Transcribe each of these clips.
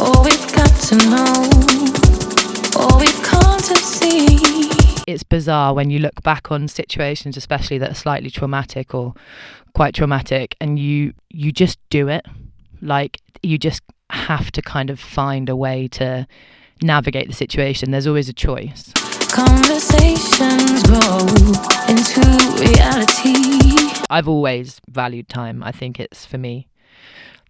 All we've got to know, all we've come to see. It's bizarre when you look back on situations, especially that are slightly traumatic or quite traumatic, and you just do it. Like, you just have to kind of find a way to navigate the situation. There's always a choice. Conversations grow into reality. I've always valued time. I think it's, for me,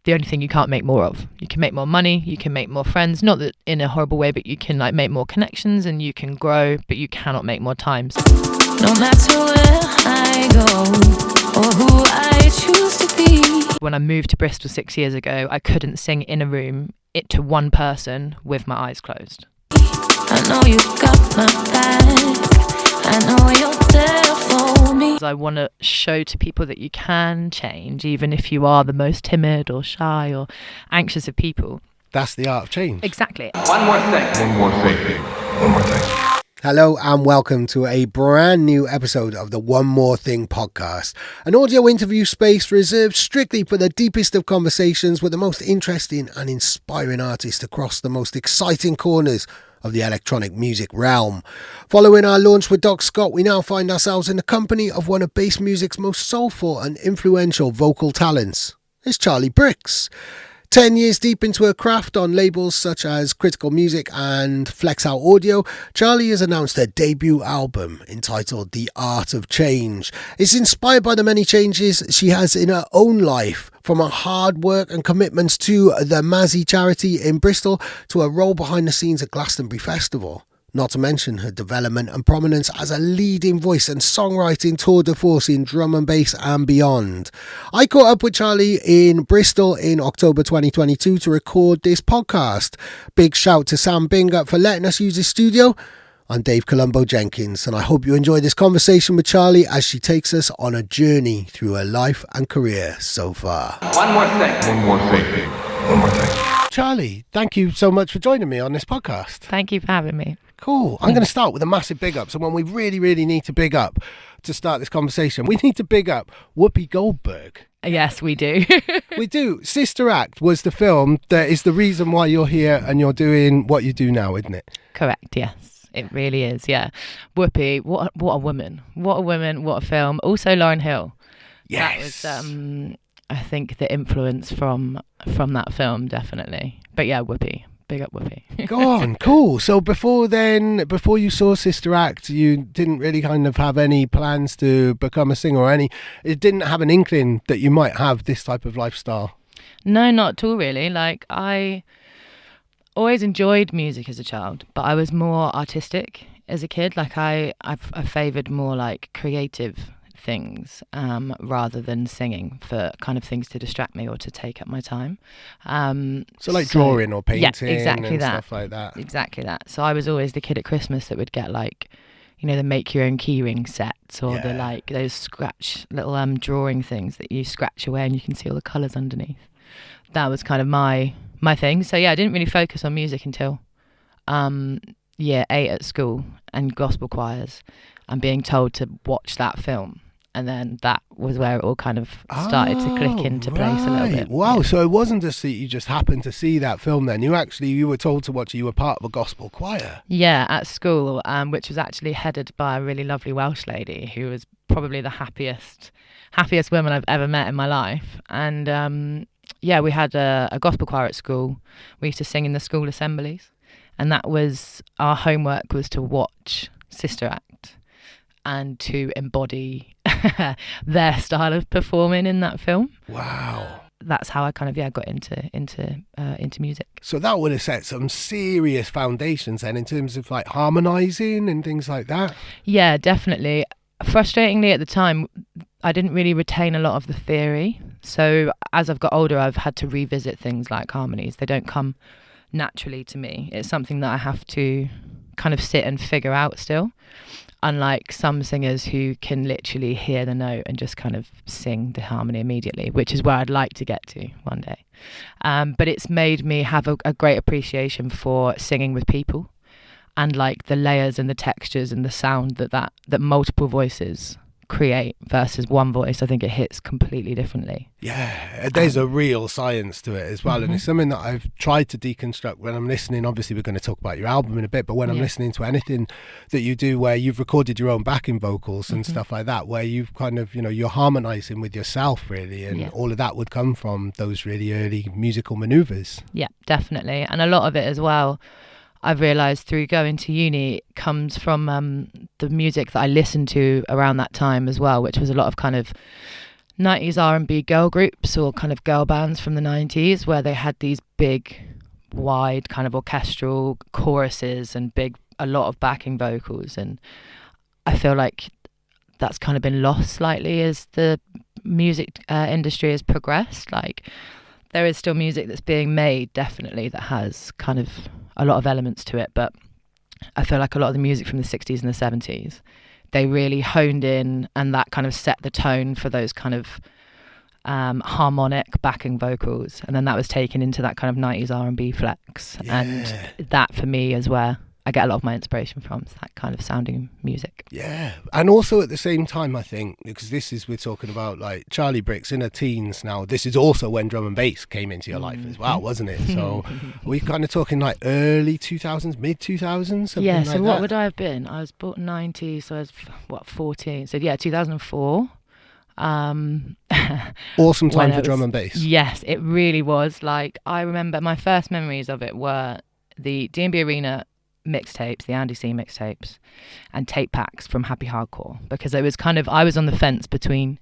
the only thing you can't make more of. You can make more money, you can make more friends, not that in a horrible way, but you can like make more connections and you can grow, but you cannot make more time. No matter where I go or who I choose to be. When I moved to Bristol 6 years ago, I couldn't sing in a room to one person with my eyes closed. I know you got my back, I know you're there for me. I want to show to people that you can change, even if you are the most timid or shy or anxious of people. That's the art of change. Exactly. One more thing. Hello and welcome to a brand new episode of the One More Thing podcast, an audio interview space reserved strictly for the deepest of conversations with the most interesting and inspiring artists across the most exciting corners of the electronic music realm. Following our launch with Doc Scott, we now find ourselves in the company of one of bass music's most soulful and influential vocal talents. It's Charli Brix. 10 years deep into her craft on labels such as Critical Music and Flexout Audio, Charli has announced her debut album entitled The Art of Change. It's inspired by the many changes she has in her own life, from her hard work and commitments to the Mazi charity in Bristol to her role behind the scenes at Glastonbury Festival. Not to mention her development and prominence as a leading voice and songwriting tour de force in drum and bass and beyond. I caught up with Charli in Bristol in October 2022 to record this podcast. Big shout to Sam Binga for letting us use his studio. I'm Dave Columbo Jenkins, and I hope you enjoy this conversation with Charli as she takes us on a journey through her life and career so far. One more thing. Charli, thank you so much for joining me on this podcast. Thank you for having me. Cool. I'm going to start with a massive big up. Someone we really, really need to big up to start this conversation. We need to big up Whoopi Goldberg. Yes, we do. We do. Sister Act was the film that is the reason why you're here and you're doing what you do now, isn't it? Correct, yes. It really is, yeah. Whoopi, what a woman. What a woman, what a film. Also Lauryn Hill. Yes. That was, I think, the influence from that film, definitely. But yeah, Whoopi. Big up Whoopi. Go on, cool. So before you saw Sister Act, you didn't really kind of have any plans to become a singer or it didn't have an inkling that you might have this type of lifestyle? No, not at all, really. Like, I always enjoyed music as a child, but I was more artistic as a kid. Like, I favoured more like creative things rather than singing, for kind of things to distract me or to take up my time. So like drawing or painting, yeah, exactly and that. Stuff like that. Exactly that. So I was always the kid at Christmas that would get like, you know, the make your own keyring sets or the like those scratch little drawing things that you scratch away and you can see all the colours underneath. That was kind of my thing. So yeah, I didn't really focus on music until year 8 at school and gospel choirs and being told to watch that film. And then that was where it all kind of started to click into place a little bit. Wow, yeah. So it wasn't just that you just happened to see that film then. You were told to watch it. You were part of a gospel choir. Yeah, at school, which was actually headed by a really lovely Welsh lady who was probably the happiest woman I've ever met in my life. And we had a gospel choir at school. We used to sing in the school assemblies. And that was, our homework was to watch Sister Act and to embody their style of performing in that film. Wow. That's how I kind of got into music. So that would have set some serious foundations then in terms of like harmonizing and things like that. Yeah, definitely. Frustratingly at the time, I didn't really retain a lot of the theory. So as I've got older, I've had to revisit things like harmonies. They don't come naturally to me. It's something that I have to kind of sit and figure out still. Unlike some singers who can literally hear the note and just kind of sing the harmony immediately, which is where I'd like to get to one day. But it's made me have a great appreciation for singing with people and like the layers and the textures and the sound that multiple voices create versus one voice. I think it hits completely differently. Yeah, there's a real science to it as well. And it's something that I've tried to deconstruct when I'm listening. Obviously, we're going to talk about your album in a bit, but when I'm listening to anything that you do where you've recorded your own backing vocals and stuff like that, where you've kind of, you're harmonizing with yourself really, and all of that would come from those really early musical maneuvers. Yeah, definitely. And a lot of it as well, I've realised through going to uni, comes from the music that I listened to around that time as well, which was a lot of kind of 90s R&B girl groups or kind of girl bands from the 90s, where they had these big, wide kind of orchestral choruses and a lot of backing vocals. And I feel like that's kind of been lost slightly as the music industry has progressed. Like, there is still music that's being made, definitely, that has kind of a lot of elements to it, but I feel like a lot of the music from the 60s and the 70s, they really honed in, and that kind of set the tone for those kind of harmonic backing vocals, and then that was taken into that kind of 90s R&B flex. And that for me is where I get a lot of my inspiration from, is that kind of sounding music. Yeah, and also at the same time, I think, because we're talking about like Charli Brix in her teens now, this is also when drum and bass came into your life as well, wasn't it? So we're kind of talking like early 2000s, mid 2000s, something like that. So what would I have been? I was born 90, so I was, 14? So 2004. Awesome time for drum and bass. Yes, it really was. Like, I remember my first memories of it were the D&B Arena mixtapes, the Andy C mixtapes, and tape packs from Happy Hardcore, because it was kind of, I was on the fence between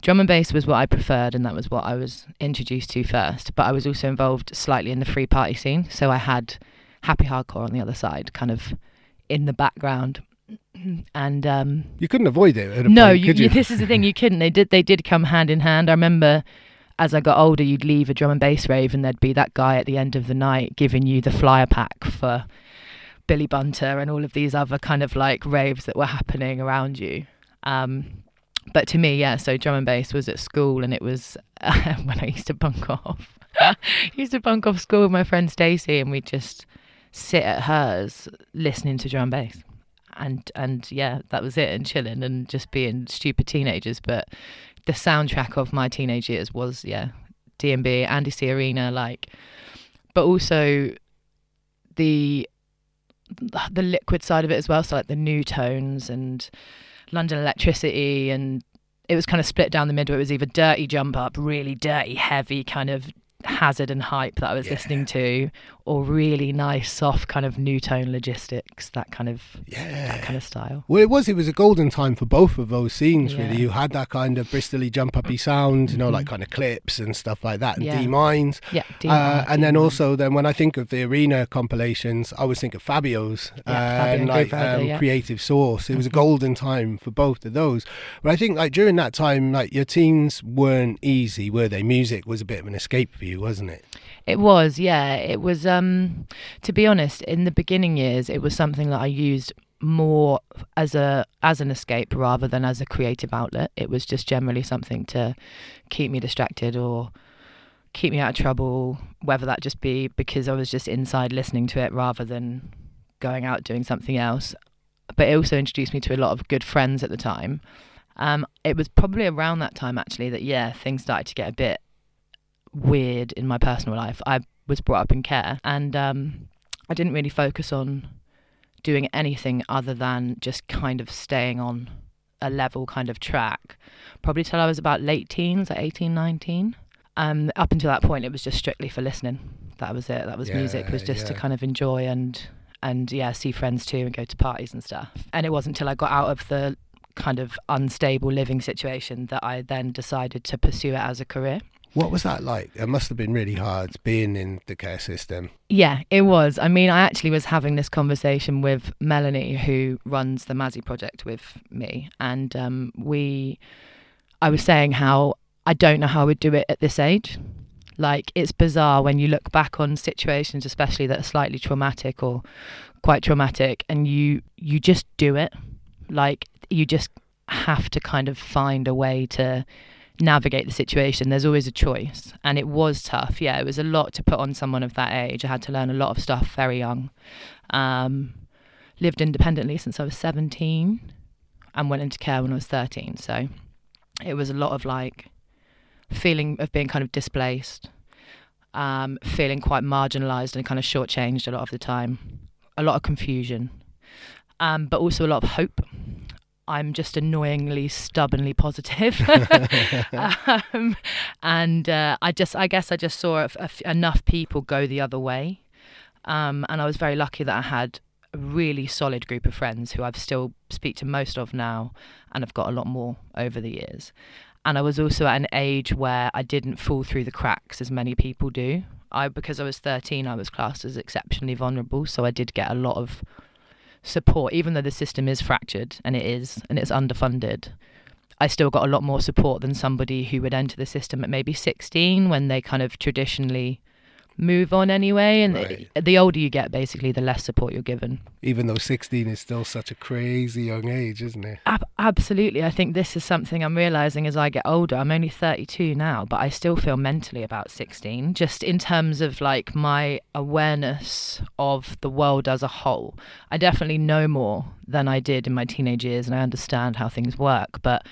drum and bass was what I preferred, and that was what I was introduced to first, but I was also involved slightly in the free party scene, so I had Happy Hardcore on the other side, kind of in the background. And you couldn't avoid it at a no, point, could you? This is the thing, you couldn't. They did come hand in hand. I remember as I got older, you'd leave a drum and bass rave and there'd be that guy at the end of the night giving you the flyer pack for Billy Bunter and all of these other kind of like raves that were happening around you. But to me, so drum and bass was at school, and it was when I used to bunk off. I used to bunk off school with my friend Stacey, and we'd just sit at hers listening to drum and bass. And that was it, and chilling and just being stupid teenagers. But the soundtrack of my teenage years was D&B, Andy C Arena, like, but also the liquid side of it as well, so like the new tones and London Electricity, and it was kind of split down the middle. It was either dirty jump up, really dirty heavy kind of Hazard and Hype that I was listening to, or really nice soft kind of new tone Logistics, that kind of style. Well, it was a golden time for both of those scenes, really. You had that kind of Bristol-y jump-uppy sound, like kind of Clips and stuff like that, and D-Mines. And then also, when I think of the Arena compilations, I always think of Fabio's and like Creative Source. It was a golden time for both of those. But I think like during that time, like your teens weren't easy, were they? Music was a bit of an escape for you, wasn't it? It was, it was, to be honest, in the beginning years, it was something that I used more as an escape rather than as a creative outlet. It was just generally something to keep me distracted or keep me out of trouble, whether that just be because I was just inside listening to it rather than going out doing something else. But it also introduced me to a lot of good friends at the time. It was probably around that time, actually, that, things started to get a bit weird in my personal life. I was brought up in care, and I didn't really focus on doing anything other than just kind of staying on a level kind of track, probably till I was about late teens, like 18, 19. Up until that point, it was just strictly for listening. That was it. That was music, was just to kind of enjoy and see friends too and go to parties and stuff. And it wasn't until I got out of the kind of unstable living situation that I then decided to pursue it as a career. What was that like? It must have been really hard being in the care system. Yeah, it was. I mean, I actually was having this conversation with Melanie, who runs the Mazi project with me. And I was saying how I don't know how I would do it at this age. Like, it's bizarre when you look back on situations, especially that are slightly traumatic or quite traumatic, and you just do it. Like, you just have to kind of find a way to navigate the situation. There's always a choice, and it was tough. It was a lot to put on someone of that age. I had to learn a lot of stuff very young. Lived independently since I was 17, and went into care when I was 13. So it was a lot of like feeling of being kind of displaced, feeling quite marginalised and kind of shortchanged a lot of the time, a lot of confusion, but also a lot of hope. I'm just annoyingly, stubbornly positive. And I guess I just saw enough people go the other way. And I was very lucky that I had a really solid group of friends who I've still speak to most of now, and I've got a lot more over the years. And I was also at an age where I didn't fall through the cracks as many people do. Because I was 13, I was classed as exceptionally vulnerable, so I did get a lot of support. Even though the system is fractured, and it's underfunded, I still got a lot more support than somebody who would enter the system at maybe 16, when they kind of traditionally move on anyway. And Right. the older you get, basically, the less support you're given. Even though 16 is still such a crazy young age, isn't it? Absolutely. I think this is something I'm realising as I get older. I'm only 32 now, but I still feel mentally about 16, just in terms of like my awareness of the world as a whole. I definitely know more than I did in my teenage years, and I understand how things work, but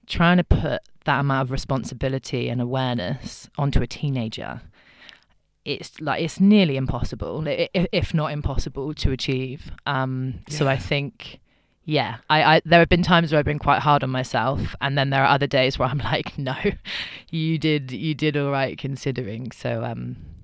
trying to put that amount of responsibility and awareness onto a teenager, it's nearly impossible, if not impossible, to achieve. So I think, I there have been times where I've been quite hard on myself, and then there are other days where I'm like, no, you did all right considering. So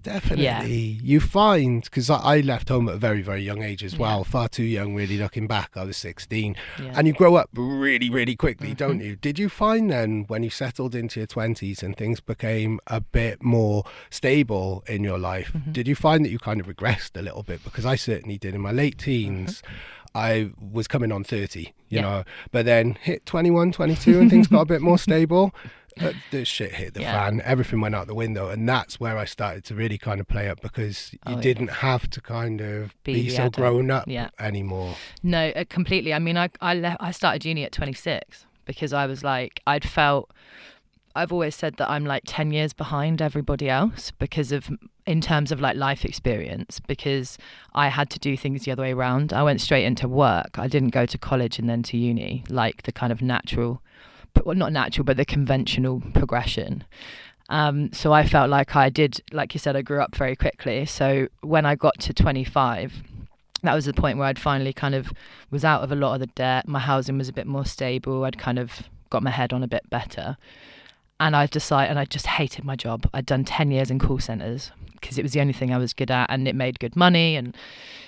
Definitely. You find, because I left home at a very, very young age as well, far too young really, looking back. I was 16. And you grow up really, really quickly, don't you? Did you find then, when you settled into your 20s and things became a bit more stable in your life, did you find that you kind of regressed a little bit? Because I certainly did. In my late teens, I was coming on 30, you know, but then hit 21, 22 and things got a bit more stable. The shit hit the fan, everything went out the window, and that's where I started to really kind of play up, because you didn't have to kind of be so adult. grown up anymore. No, completely. I mean, I started uni at 26 because I was like, I've always said that I'm like 10 years behind everybody else in terms of like life experience, because I had to do things the other way around. I went straight into work. I didn't go to college and then to uni, like the kind of natural, well, not natural, but the conventional progression. So I felt like I did, like you said, I grew up very quickly. So when I got to 25, that was the point where I'd finally kind of was out of a lot of the debt. My housing was a bit more stable. I'd kind of got my head on a bit better. And I just hated my job. I'd done 10 years in call centres because it was the only thing I was good at, and it made good money. And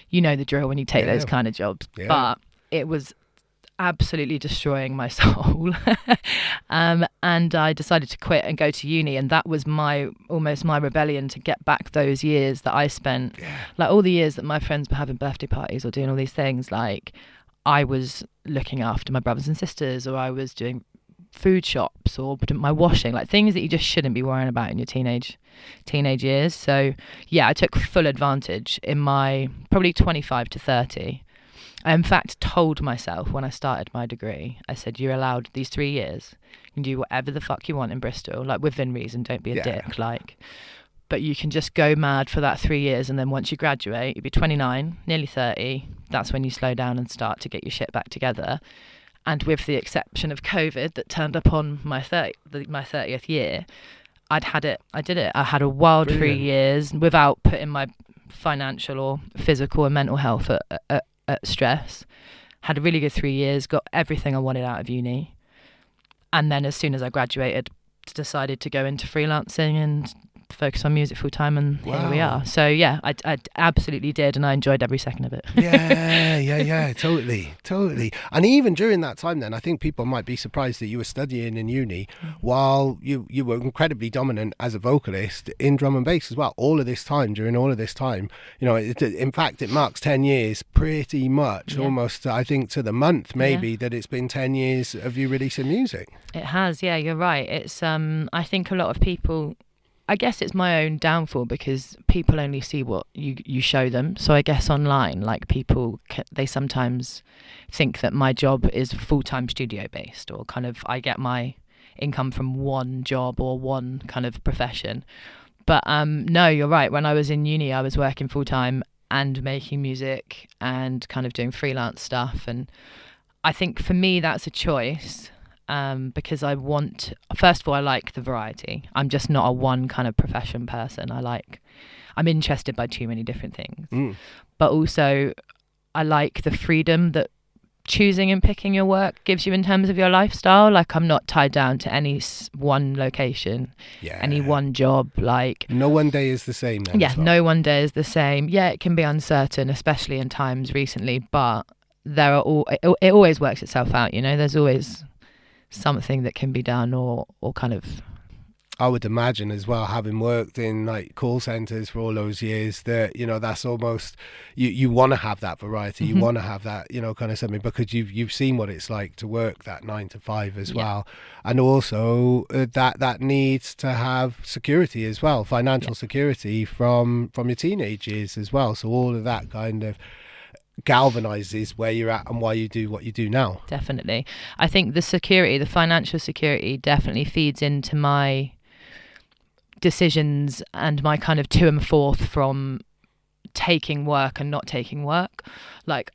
you know the drill when you take those kind of jobs. Yeah. But it was absolutely destroying my soul. And I decided to quit and go to uni, and that was almost my rebellion to get back those years that I spent, like all the years that my friends were having birthday parties or doing all these things. Like I was looking after my brothers and sisters, or I was doing food shops, or my washing, like things that you just shouldn't be worrying about in your teenage years. So I took full advantage in my probably 25 to 30. I in fact told myself when I started my degree, I said, you're allowed these 3 years. You can do whatever the fuck you want in Bristol, like within reason, don't be a dick, like, but you can just go mad for that 3 years, and then once you graduate, you'll be 29, nearly 30. That's when you slow down and start to get your shit back together. And with the exception of COVID that turned up on my 30th year, I did it. I had a wild 3 years without putting my financial or physical and mental health at stress. Had a really good 3 years, got everything I wanted out of uni. And then as soon as I graduated, decided to go into freelancing and focus on music full time, and here we are. So I absolutely did, and I enjoyed every second of it. Totally. And even during that time then, I think people might be surprised that you were studying in uni while you were incredibly dominant as a vocalist in drum and bass as well. During all of this time, you know, in fact it marks 10 years pretty much, almost I think to the month maybe, that it's been 10 years of you releasing music. It has, you're right. It's I think a lot of people, I guess it's my own downfall, because people only see what you show them. So I guess online, like people, they sometimes think that my job is full-time studio based, or kind of I get my income from one job or one kind of profession. But no, you're right. When I was in uni, I was working full-time and making music and kind of doing freelance stuff. And I think for me that's a choice, because first of all, I like the variety. I'm just not a one kind of profession person. I'm interested by too many different things. But also I like the freedom that choosing and picking your work gives you in terms of your lifestyle. Like, I'm not tied down to any one location, any one job. Like, no one day is the same then. Yeah, no one day is the same. Yeah, it can be uncertain, especially in times recently, but it always works itself out, you know. There's always something that can be done or kind of... I would imagine as well, having worked in like call centers for all those years, that, you know, that's almost, you want to have that variety. You want to have that, you know, kind of something, because you've seen what it's like to work that 9 to 5 as well. And also that needs to have security as well, financial security from your teenage years as well. So all of that kind of galvanizes where you're at and why you do what you do now. Definitely. I think the financial security definitely feeds into my decisions and my kind of to and forth from taking work and not taking work. Like,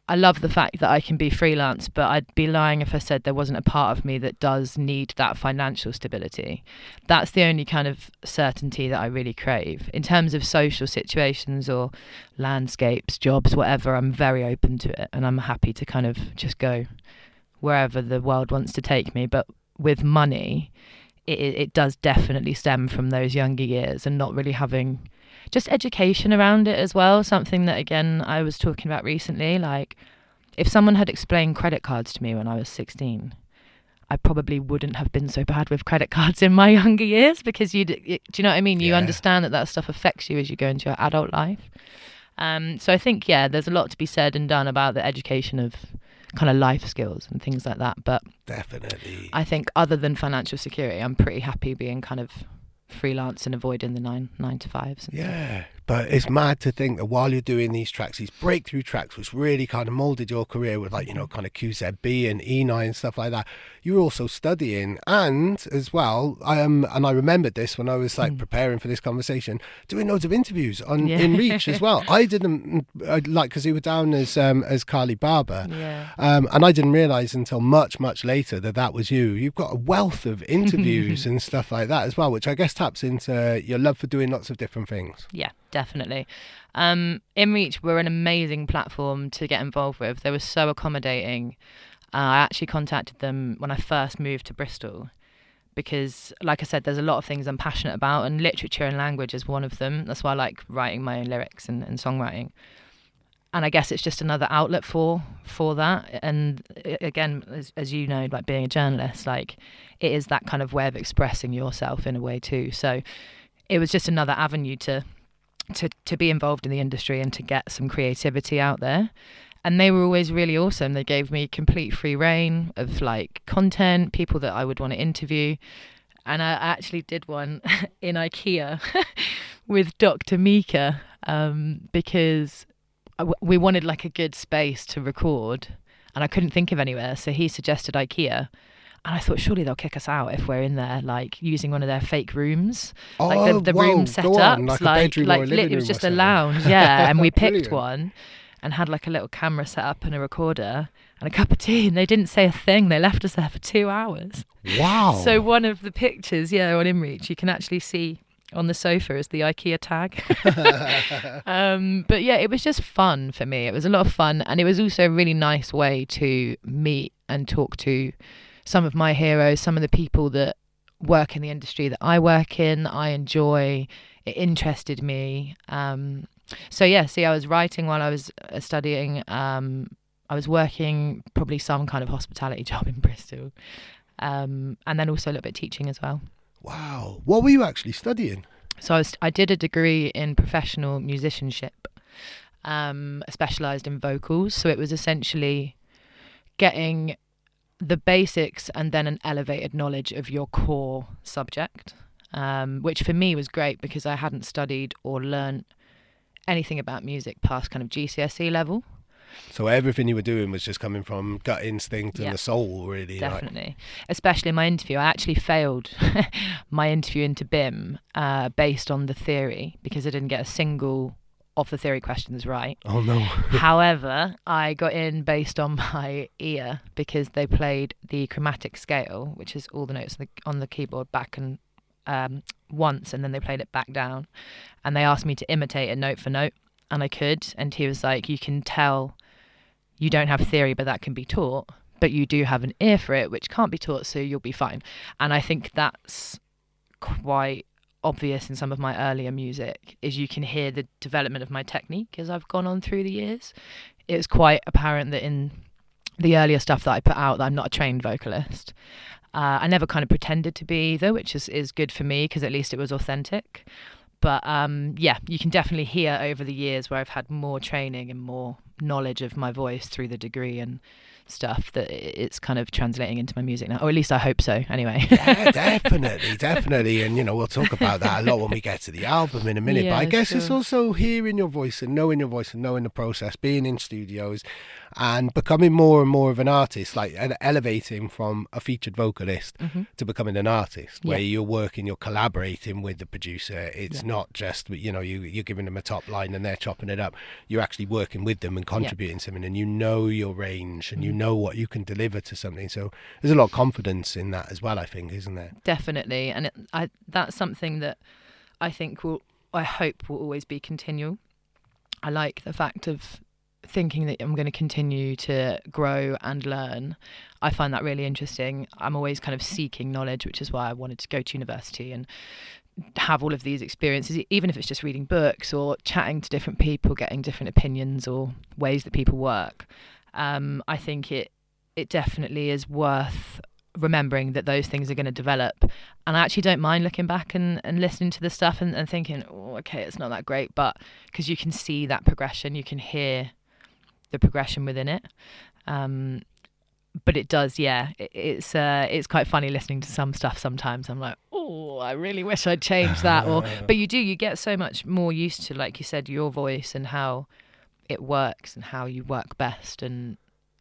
I love the fact that I can be freelance, but I'd be lying if I said there wasn't a part of me that does need that financial stability. That's the only kind of certainty that I really crave. In terms of social situations or landscapes, jobs, whatever, I'm very open to it, and I'm happy to kind of just go wherever the world wants to take me. But with money, it does definitely stem from those younger years and not really having just education around it as well. Something that, again, I was talking about recently. Like, if someone had explained credit cards to me when I was 16, I probably wouldn't have been so bad with credit cards in my younger years, because do you know what I mean? You understand that stuff affects you as you go into your adult life. So I think, there's a lot to be said and done about the education of kind of life skills and things like that. But definitely, I think other than financial security, I'm pretty happy being kind of freelance and avoiding the nine to fives. But it's mad to think that while you're doing these tracks, these breakthrough tracks, which really kind of molded your career with, like, you know, kind of QZB and E9 and stuff like that, you were also studying, and as well, and I remembered this when I was like preparing for this conversation, doing loads of interviews in Reach as well. I didn't because you were down as Carly Barber, and I didn't realise until much later that was you. You've got a wealth of interviews and stuff like that as well, which I guess taps into your love for doing lots of different things. Yeah, definitely. InReach were an amazing platform to get involved with. They were so accommodating. I actually contacted them when I first moved to Bristol because, like I said, there's a lot of things I'm passionate about, and literature and language is one of them. That's why I like writing my own lyrics and songwriting. And I guess it's just another outlet for that. And again, as you know, like being a journalist, like it is that kind of way of expressing yourself in a way too. So it was just another avenue to be involved in the industry and to get some creativity out there. And they were always really awesome. They gave me complete free reign of like content, people that I would want to interview. And I actually did one in IKEA with Dr. Mika because we wanted like a good space to record and I couldn't think of anywhere. So he suggested IKEA. And I thought, surely they'll kick us out if we're in there, like using one of their fake rooms, like the room setups, like it was just a lounge, and we picked one, and had like a little camera set up and a recorder and a cup of tea, and they didn't say a thing. They left us there for 2 hours. Wow! So one of the pictures, on InReach, you can actually see on the sofa is the IKEA tag. But it was just fun for me. It was a lot of fun, and it was also a really nice way to meet and talk to some of my heroes, some of the people that work in the industry that I work in, that I enjoy. It interested me. I was writing while I was studying. I was working probably some kind of hospitality job in Bristol. And then also a little bit teaching as well. Wow. What were you actually studying? So I did a degree in professional musicianship, specialised in vocals. So it was essentially getting the basics and then an elevated knowledge of your core subject, which for me was great because I hadn't studied or learnt anything about music past kind of GCSE level. So everything you were doing was just coming from gut instinct and the soul, really. Definitely. Especially in my interview. I actually failed my interview into BIM based on the theory because I didn't get a single of the theory questions right. Oh no. However, I got in based on my ear because they played the chromatic scale, which is all the notes on the keyboard back and once, and then they played it back down, and they asked me to imitate it note for note, and I could. And he was like, you can tell you don't have theory, but that can be taught, but you do have an ear for it, which can't be taught, so you'll be fine. And I think that's quite obvious in some of my earlier music, is you can hear the development of my technique as I've gone on through the years. It was quite apparent that in the earlier stuff that I put out that I'm not a trained vocalist. I never kind of pretended to be either, which is good for me because at least it was authentic. But yeah, you can definitely hear over the years where I've had more training and more knowledge of my voice through the degree and stuff that it's kind of translating into my music now, or at least I hope so anyway. Yeah, definitely, and we'll talk about that a lot when we get to the album in a minute. Yeah, but I guess sure. it's also hearing your voice and knowing your voice and knowing the process, being in studios and becoming more and more of an artist, like elevating from a featured vocalist to becoming an artist, where you're working, you're collaborating with the producer. It's not just you're giving them a top line and they're chopping it up. You're actually working with them and contributing something, and you know your range and you know what you can deliver to something. So there's a lot of confidence in that as well, I think, isn't there? Definitely, and that's something that I think I hope will always be continual. I like the fact of thinking that I'm going to continue to grow and learn. I find that really interesting. I'm always kind of seeking knowledge, which is why I wanted to go to university and have all of these experiences, even if it's just reading books or chatting to different people, getting different opinions or ways that people work. I think it definitely is worth remembering that those things are going to develop. And I actually don't mind looking back and listening to the stuff and thinking, oh, okay, it's not that great, but because you can see that progression, you can hear the progression within it. But it does, it's quite funny listening to some stuff sometimes. I'm like, oh, I really wish I'd changed that. But you get so much more used to, like you said, your voice and how it works and how you work best. And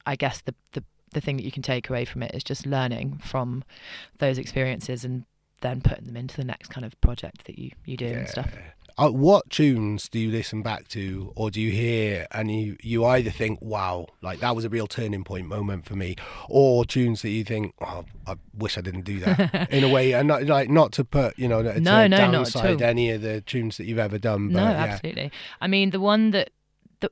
I guess the thing that you can take away from it is just learning from those experiences and then putting them into the next kind of project that you do and stuff. What tunes do you listen back to, or do you hear and you either think, wow, like that was a real turning point moment for me, or tunes that you think, oh, I wish I didn't do that in a way, and not to put downside any of the tunes that you've ever done, but absolutely. I mean, the one that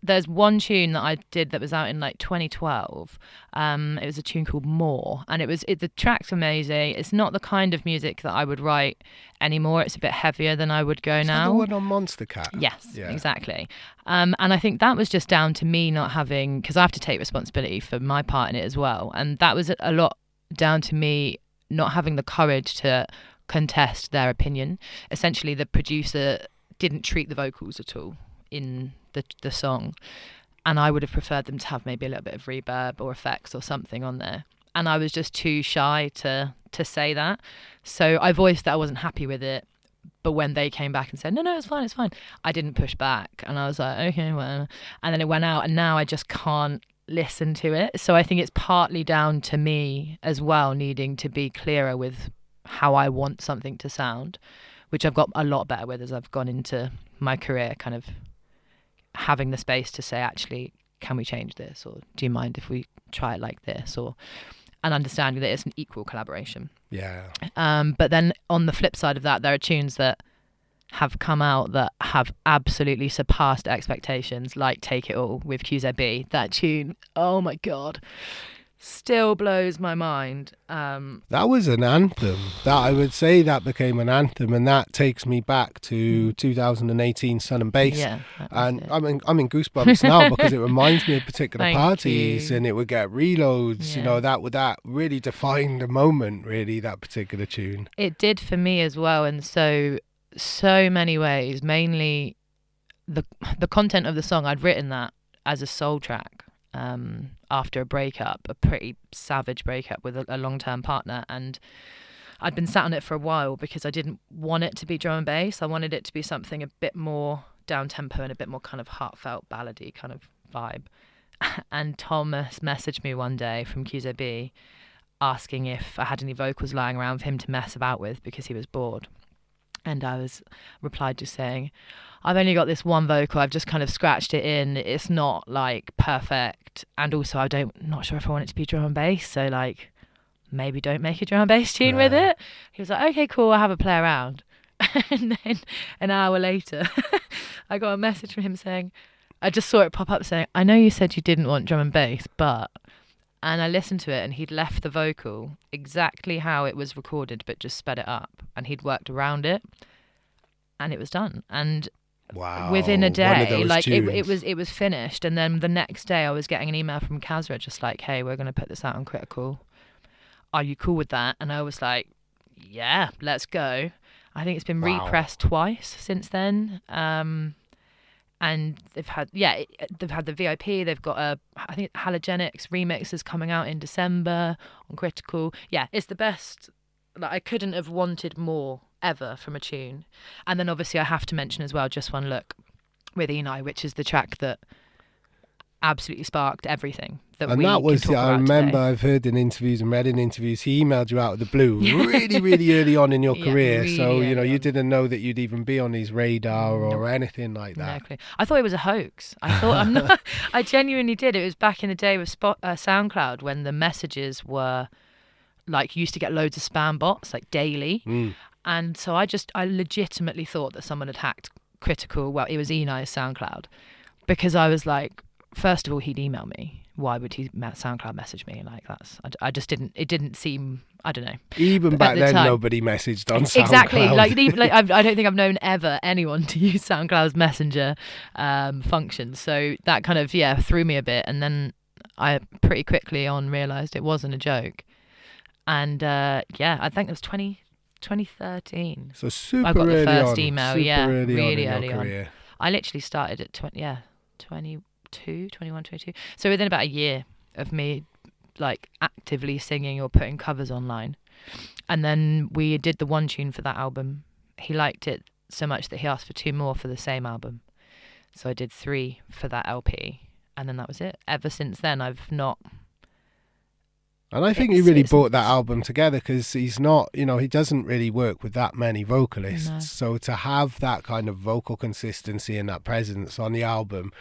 there's one tune that I did that was out in like 2012. It was a tune called More, and the track's amazing. It's not the kind of music that I would write anymore. It's a bit heavier than I would go now. The one on Monster Cat. Yes, exactly. And I think that was just down to me not having, because I have to take responsibility for my part in it as well. And that was a lot down to me not having the courage to contest their opinion. Essentially, the producer didn't treat the vocals at all in the song, and I would have preferred them to have maybe a little bit of reverb or effects or something on there, and I was just too shy to say that. So I voiced that I wasn't happy with it, but when they came back and said no, it's fine, I didn't push back, and I was like, okay, well, and then it went out, and now I just can't listen to it. So I think it's partly down to me as well, needing to be clearer with how I want something to sound, which I've got a lot better with as I've gone into my career, kind of having the space to say, actually, can we change this, or do you mind if we try it like this, or and understanding that it's an equal collaboration. But then on the flip side of that, there are tunes that have come out that have absolutely surpassed expectations, like Take It All with QZB. That tune, oh my god, still blows my mind. That was an anthem. That I would say that became an anthem, and that takes me back to 2018 Sun and Bass. Yeah, and I'm in goosebumps now because it reminds me of particular Thank parties, you. And it would get reloads. Yeah. That really defined the moment. Really, that particular tune. It did for me as well, in so many ways. Mainly the content of the song. I'd written that as a soul track. After a breakup, a pretty savage breakup with a long-term partner, and I'd been sat on it for a while because I didn't want it to be drum and bass. I wanted it to be something a bit more down-tempo and a bit more kind of heartfelt ballady kind of vibe. And Thomas messaged me one day from QZB asking if I had any vocals lying around for him to mess about with because he was bored. And I replied just saying, I've only got this one vocal. I've just kind of scratched it in. It's not like perfect. And also not sure if I want it to be drum and bass. So like, maybe don't make a drum and bass tune with it. He was like, okay, cool. I'll have a play around. And then an hour later, I got a message from him saying, I just saw it pop up saying, I know you said you didn't want drum and bass, but... And I listened to it and he'd left the vocal exactly how it was recorded, but just sped it up. And he'd worked around it and it was done. And within a day, like it was finished. And then the next day I was getting an email from Kazra just like, hey, we're going to put this out on Critical. Are you cool with that? And I was like, yeah, let's go. I think it's been repressed twice since then. And they've had the VIP. They've got I think Halogenics remix is coming out in December on Critical. Yeah, it's the best. Like, I couldn't have wanted more ever from a tune. And then obviously I have to mention as well Just One Look with Enei, which is the track that absolutely sparked everything. I remember I've heard in interviews and read in interviews, he emailed you out of the blue really, really early on in your career. Really, so, you didn't know that you'd even be on his radar or anything like that. Exactly. I thought it was a hoax. I genuinely did. It was back in the day with SoundCloud when the messages were like, you used to get loads of spam bots like daily. And so I legitimately thought that someone had hacked Critical. Well, it was Enei's SoundCloud, because I was like, first of all, he'd email me. Why would he SoundCloud message me? Like, I just didn't. It didn't seem. I don't know. Even back then, nobody messaged on SoundCloud. Exactly. I don't think I've known ever anyone to use SoundCloud's messenger function. So that kind of threw me a bit. And then I pretty quickly realised it wasn't a joke. And I think it was 2013. So super I got the early first on. email. Super really early on. I literally started at 21, 22. So within about a year of me like actively singing or putting covers online. And then we did the one tune for that album. He liked it so much that he asked for 2 more for the same album. So I did 3 for that LP. And then that was it. Ever since then, I've not... And I think he really brought that album together, because he's not, he doesn't really work with that many vocalists. No. So to have that kind of vocal consistency and that presence on the album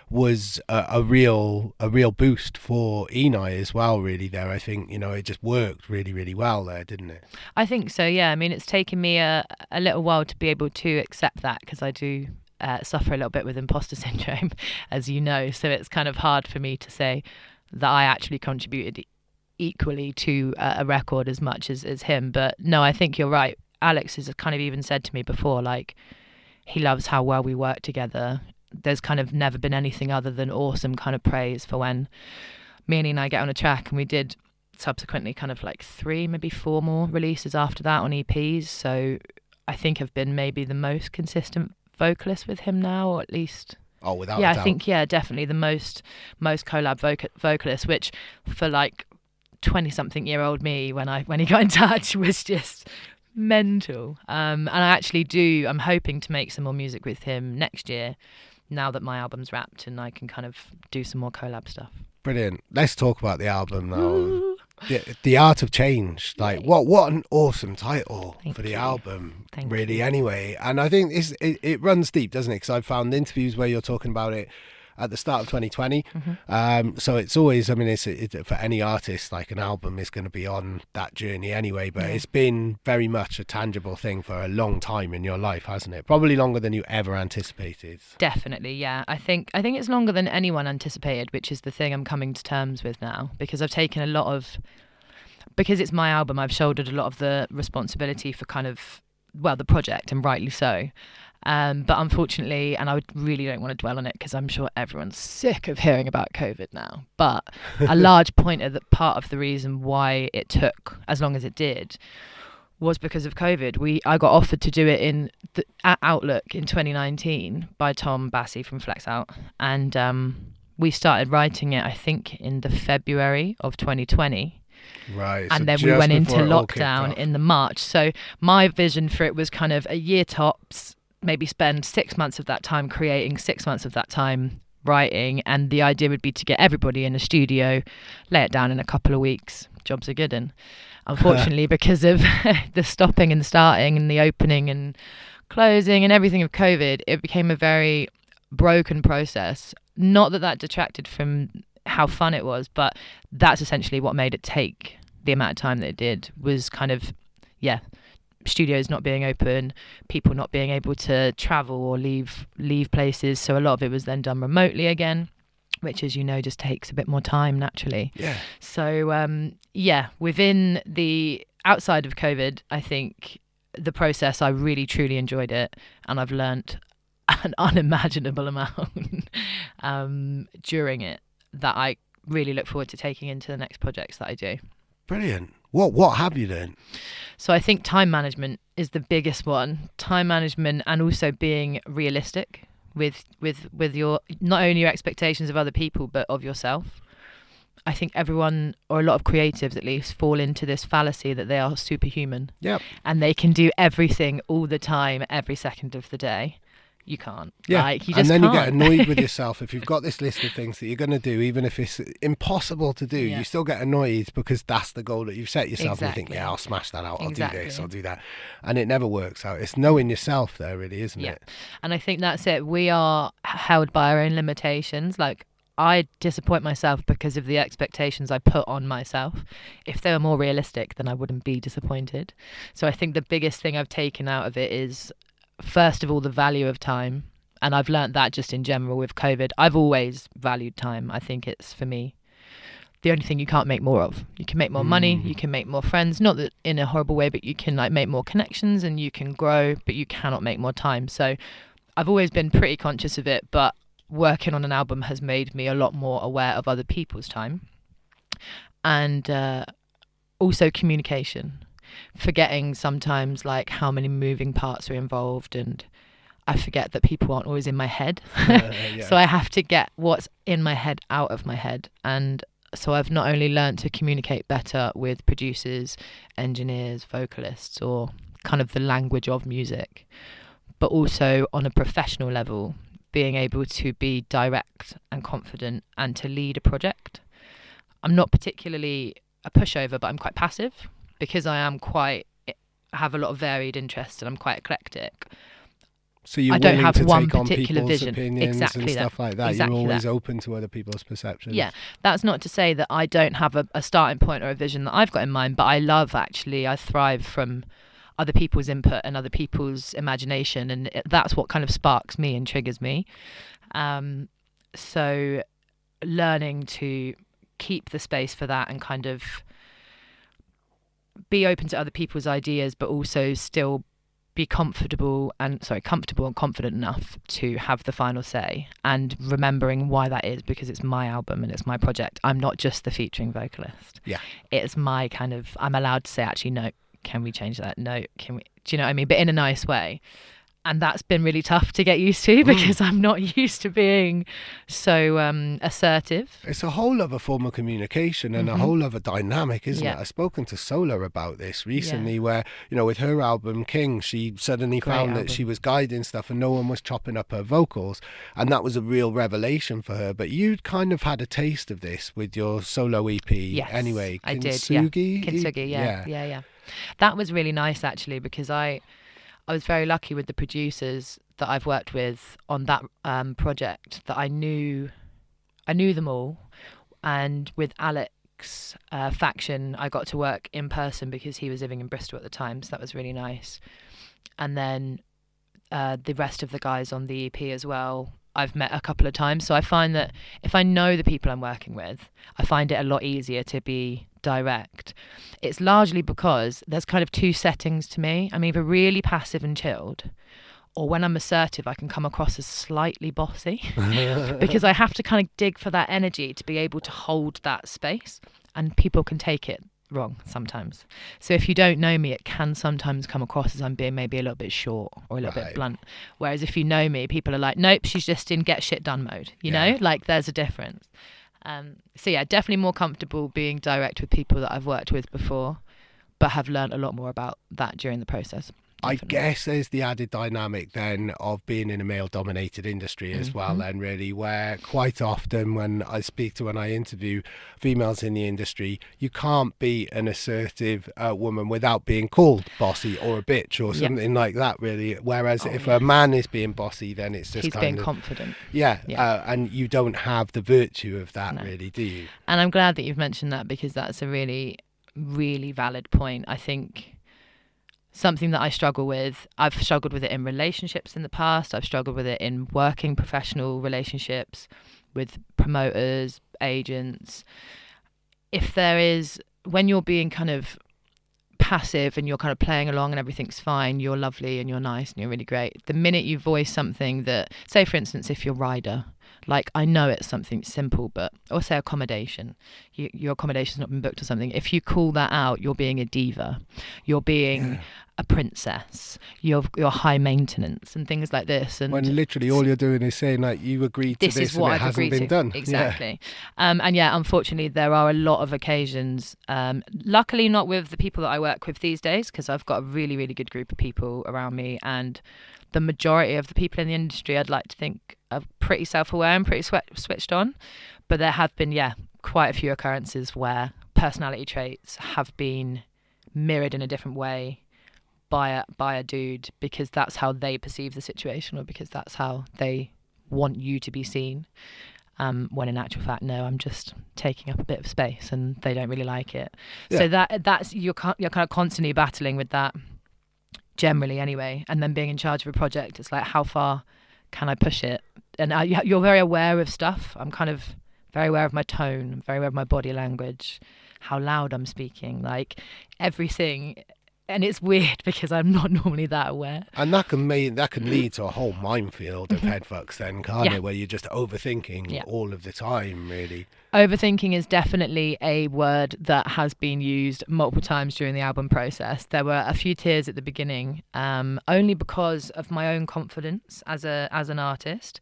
was a real boost for Enei as well, really, there. I think, it just worked really, really well there, didn't it? I think so, yeah. I mean, it's taken me a little while to be able to accept that, because I do suffer a little bit with imposter syndrome, as you know. So it's kind of hard for me to say that I actually contributed equally to a record as much as him. But no, I think you're right. Alex has kind of even said to me before, like, he loves how well we work together. There's kind of never been anything other than awesome kind of praise for when me and I get on a track. And we did subsequently kind of like 3, maybe 4 more releases after that on EPs. So I think I've been maybe the most consistent vocalist with him now, or at least... Oh, without a doubt. I think, definitely the most collab vocalist, which for like 20-something-year-old me, when he got in touch, was just mental. And I'm hoping to make some more music with him next year, now that my album's wrapped and I can kind of do some more collab stuff. Brilliant. Let's talk about the album now. The Art of Change. Like, what an awesome title for the album. Thank really, you. Anyway. And I think it runs deep, doesn't it? Because I've found interviews where you're talking about it at the start of 2020. Mm-hmm. So it's always, I mean, it's for any artist, like an album is going to be on that journey anyway, but it's been very much a tangible thing for a long time in your life, hasn't it? Probably longer than you ever anticipated. Definitely, yeah. I think it's longer than anyone anticipated, which is the thing I'm coming to terms with now, because I've taken because it's my album, I've shouldered a lot of the responsibility for kind of, the project, and rightly so. But unfortunately, and I really don't want to dwell on it because I'm sure everyone's sick of hearing about COVID now, but a large part of the reason why it took as long as it did was because of COVID. I got offered to do it at Outlook in 2019 by Tom Bassi from Flexout, and we started writing it, I think, in the February of 2020. Right. And then we went into lockdown in the March. So my vision for it was kind of a year tops, maybe spend 6 months of that time creating, 6 months of that time writing, and the idea would be to get everybody in a studio, lay it down in a couple of weeks, jobs are good. And unfortunately, because of the stopping and starting and the opening and closing and everything of COVID, it became a very broken process. Not that that detracted from how fun it was, but that's essentially what made it take the amount of time that it did, was kind of, studios not being open, people not being able to travel or leave places. So a lot of it was then done remotely again, which, as you know, just takes a bit more time naturally. Yeah. So, within the outside of COVID, I think the process, I really, truly enjoyed it. And I've learnt an unimaginable amount during it that I really look forward to taking into the next projects that I do. Brilliant. What have you done? So I think time management is the biggest one. Time management, and also being realistic with your, not only your expectations of other people, but of yourself. I think everyone, or a lot of creatives at least, fall into this fallacy that they are superhuman. Yep. And they can do everything all the time, every second of the day. You can't. Yeah. Like, you and just then can't. You get annoyed with yourself if you've got this list of things that you're going to do, even if it's impossible to do. You still get annoyed because that's the goal that you've set yourself. Exactly. And you think, yeah, I'll smash that out. I'll do Exactly. this. I'll do that. And it never works out. It's knowing yourself there, really, isn't it? And I think that's it. We are held by our own limitations. Like, I disappoint myself because of the expectations I put on myself. If they were more realistic, then I wouldn't be disappointed. So I think the biggest thing I've taken out of it is, first of all, the value of time. And I've learnt that just in general with COVID. I've always valued time. I think it's, for me, the only thing you can't make more of. You can make more money, you can make more friends, not that in a horrible way, but you can like make more connections and you can grow, but you cannot make more time. So I've always been pretty conscious of it, but working on an album has made me a lot more aware of other people's time. And also communication. Forgetting sometimes like how many moving parts are involved, and I forget that people aren't always in my head. So I have to get what's in my head out of my head. And so I've not only learned to communicate better with producers, engineers, vocalists, or kind of the language of music, but also on a professional level, being able to be direct and confident and to lead a project. I'm not particularly a pushover, but I'm quite passive because I have a lot of varied interests and I'm quite eclectic. So you're I don't willing have to one take on particular people's vision. opinions Exactly and that. stuff like that. Exactly You're always that. open to other people's perceptions. Yeah, that's not to say that I don't have a starting point or a vision that I've got in mind, but I thrive from other people's input and other people's imagination, and that's what kind of sparks me and triggers me. So learning to keep the space for that and kind of be open to other people's ideas, but also still be comfortable and confident enough to have the final say, and remembering why that is, because it's my album and it's my project. I'm not just the featuring vocalist. Yeah. It's my kind of, I'm allowed to say, actually, no, can we change that? No, can we, do you know what I mean? But in a nice way. And that's been really tough to get used to because I'm not used to being so assertive. It's a whole other form of communication and a whole other dynamic, isn't it? I've spoken to Sola about this recently where, you know, with her album King, she suddenly found that she was guiding stuff and no one was chopping up her vocals. And that was a real revelation for her. But you'd kind of had a taste of this with your solo EP anyway. I did, Kintsugi, yeah. That was really nice actually, because I was very lucky with the producers that I've worked with on that project, that I knew them all. And with Alex Faction, I got to work in person because he was living in Bristol at the time, so that was really nice. And then the rest of the guys on the EP as well, I've met a couple of times. So I find that if I know the people I'm working with, I find it a lot easier to be direct. It's largely because there's kind of two settings to me. I'm either really passive and chilled, or when I'm assertive, I can come across as slightly bossy because I have to kind of dig for that energy to be able to hold that space, and people can take it wrong sometimes. So if you don't know me, it can sometimes come across as I'm being maybe a little bit short or a little bit blunt. Whereas if you know me, people are like, nope, she's just in get shit done mode. You know, like there's a difference. So yeah, definitely more comfortable being direct with people that I've worked with before, but have learned a lot more about that during the process. I guess there's the added dynamic then of being in a male-dominated industry as well, then really, where quite often when I interview females in the industry, you can't be an assertive woman without being called bossy or a bitch or something like that, really. Whereas if a man is being bossy, then it's just he's being confident. And you don't have the virtue of that, really, do you? And I'm glad that you've mentioned that, because that's a really, really valid point. I think something that I struggle with. I've struggled with it in relationships in the past. I've struggled with it in working professional relationships with promoters, agents. If there is, when you're being kind of passive and you're kind of playing along and everything's fine, you're lovely and you're nice and you're really great. The minute you voice something that, say for instance, if you're rider, like I know it's something simple, but, or say accommodation, your accommodation's not been booked or something. If you call that out, you're being a diva. You're being a princess. You're high maintenance and things like this. And when literally all you're doing is saying like, you agreed to this is what and it I've hasn't been done. Exactly. And unfortunately there are a lot of occasions, luckily not with the people that I work with these days, because I've got a really, really good group of people around me, and the majority of the people in the industry I'd like to think are pretty self-aware and pretty switched on. But there have been, quite a few occurrences where personality traits have been mirrored in a different way by a dude, because that's how they perceive the situation, or because that's how they want you to be seen, when in actual fact, no, I'm just taking up a bit of space and they don't really like it. So that's you're kind of constantly battling with that, generally anyway. And then being in charge of a project, it's like, how far can I push it? And you're very aware of stuff. I'm kind of very aware of my tone. I'm very aware of my body language, how loud I'm speaking, like everything. And it's weird because I'm not normally that aware. And that can lead to a whole minefield of headfucks then, can't it? Where you're just overthinking all of the time, really. Overthinking is definitely a word that has been used multiple times during the album process. There were a few tears at the beginning, only because of my own confidence as an artist.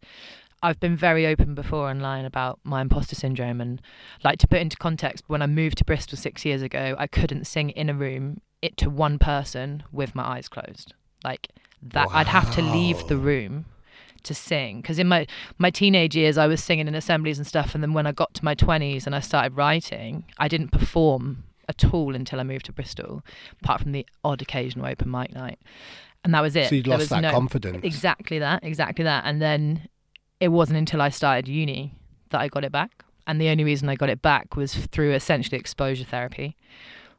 I've been very open before online about my imposter syndrome, and like, to put into context, when I moved to Bristol 6 years ago, I couldn't sing in a room to one person with my eyes closed. Like that, I'd have to leave the room to sing, because in my teenage years I was singing in assemblies and stuff, and then when I got to my 20s and I started writing, I didn't perform at all until I moved to Bristol, apart from the odd occasional open mic night, and that was it. So you lost that confidence. Exactly that. And then it wasn't until I started uni that I got it back, and the only reason I got it back was through essentially exposure therapy,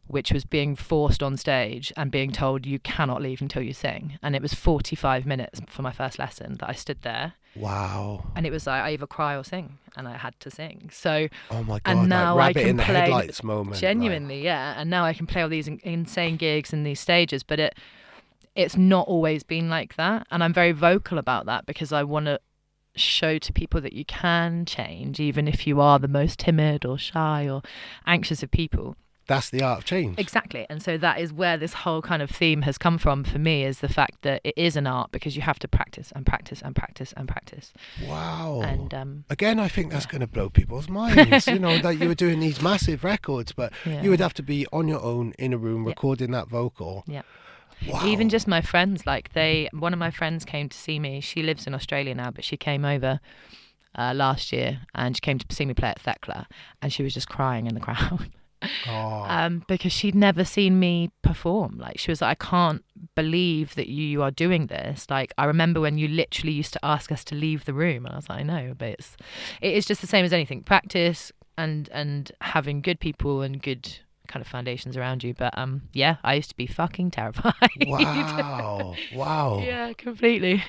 which was being forced on stage and being told you cannot leave until you sing. And it was 45 minutes for my first lesson that I stood there. Wow. And it was like, I either cry or sing, and I had to sing. So, oh my God, and now like I rabbit can in the play, headlights moment. Genuinely, and now I can play all these insane gigs and these stages, but it's not always been like that. And I'm very vocal about that, because I want to show to people that you can change, even if you are the most timid or shy or anxious of people. That's the art of change. Exactly. And so that is where this whole kind of theme has come from for me, is the fact that it is an art, because you have to practice and practice and practice and practice. Wow. And again, I think that's going to blow people's minds. You know, that you were doing these massive records, but you would have to be on your own in a room recording that vocal. Yeah. Wow. Even just my friends, like one of my friends came to see me. She lives in Australia now, but she came over last year, and she came to see me play at Thekla, and she was just crying in the crowd. Because she'd never seen me perform. Like, she was like, I can't believe that you are doing this. Like, I remember when you literally used to ask us to leave the room, and I was like, I know, but it is just the same as anything. Practice and having good people and good kind of foundations around you. But I used to be fucking terrified. Wow. Yeah, completely.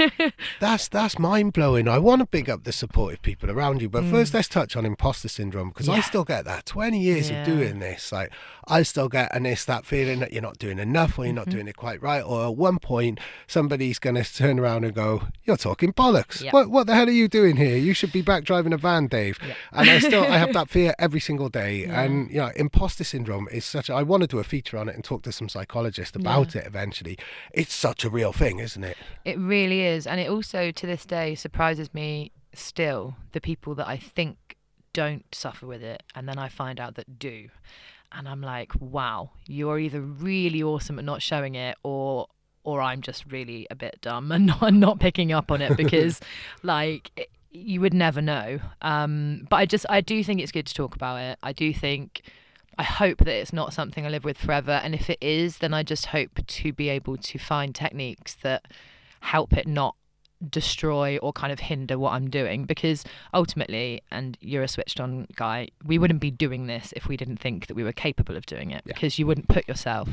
That's mind-blowing. I want to big up the supportive people around you, but first let's touch on imposter syndrome, because I still get that 20 years of doing this. Like, I still get that feeling that you're not doing enough, or you're not doing it quite right, or at one point somebody's going to turn around and go, you're talking bollocks. What the hell are you doing here? You should be back driving a van, Dave. And I have that fear every single day. And you know, imposter syndrome is I want to do a feature on it and talk to some psychologists about it eventually. It's such a real thing, isn't it? It really is. And it also, to this day, surprises me still, the people that I think don't suffer with it, and then I find out that do. And I'm like, wow, you're either really awesome at not showing it, or or I'm just really a bit dumb and not picking up on it, because like you would never know. But I do think it's good to talk about it. I hope that it's not something I live with forever, and if it is, then I just hope to be able to find techniques that help it not destroy or kind of hinder what I'm doing, because ultimately, and you're a switched on guy, we wouldn't be doing this if we didn't think that we were capable of doing it, because you wouldn't put yourself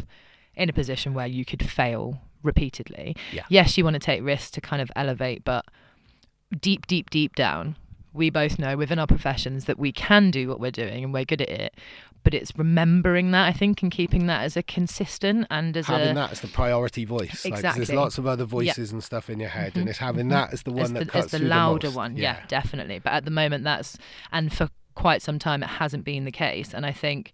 in a position where you could fail repeatedly. Yes, you want to take risks to kind of elevate, but deep down, we both know within our professions that we can do what we're doing and we're good at it. But it's remembering that, I think, and keeping that as a consistent and as having that as the priority voice. Exactly. Like, there's lots of other voices and stuff in your head, and it's having that as the one that cuts as the through louder the most. one. Yeah, definitely. But at the moment, and for quite some time, it hasn't been the case. And I think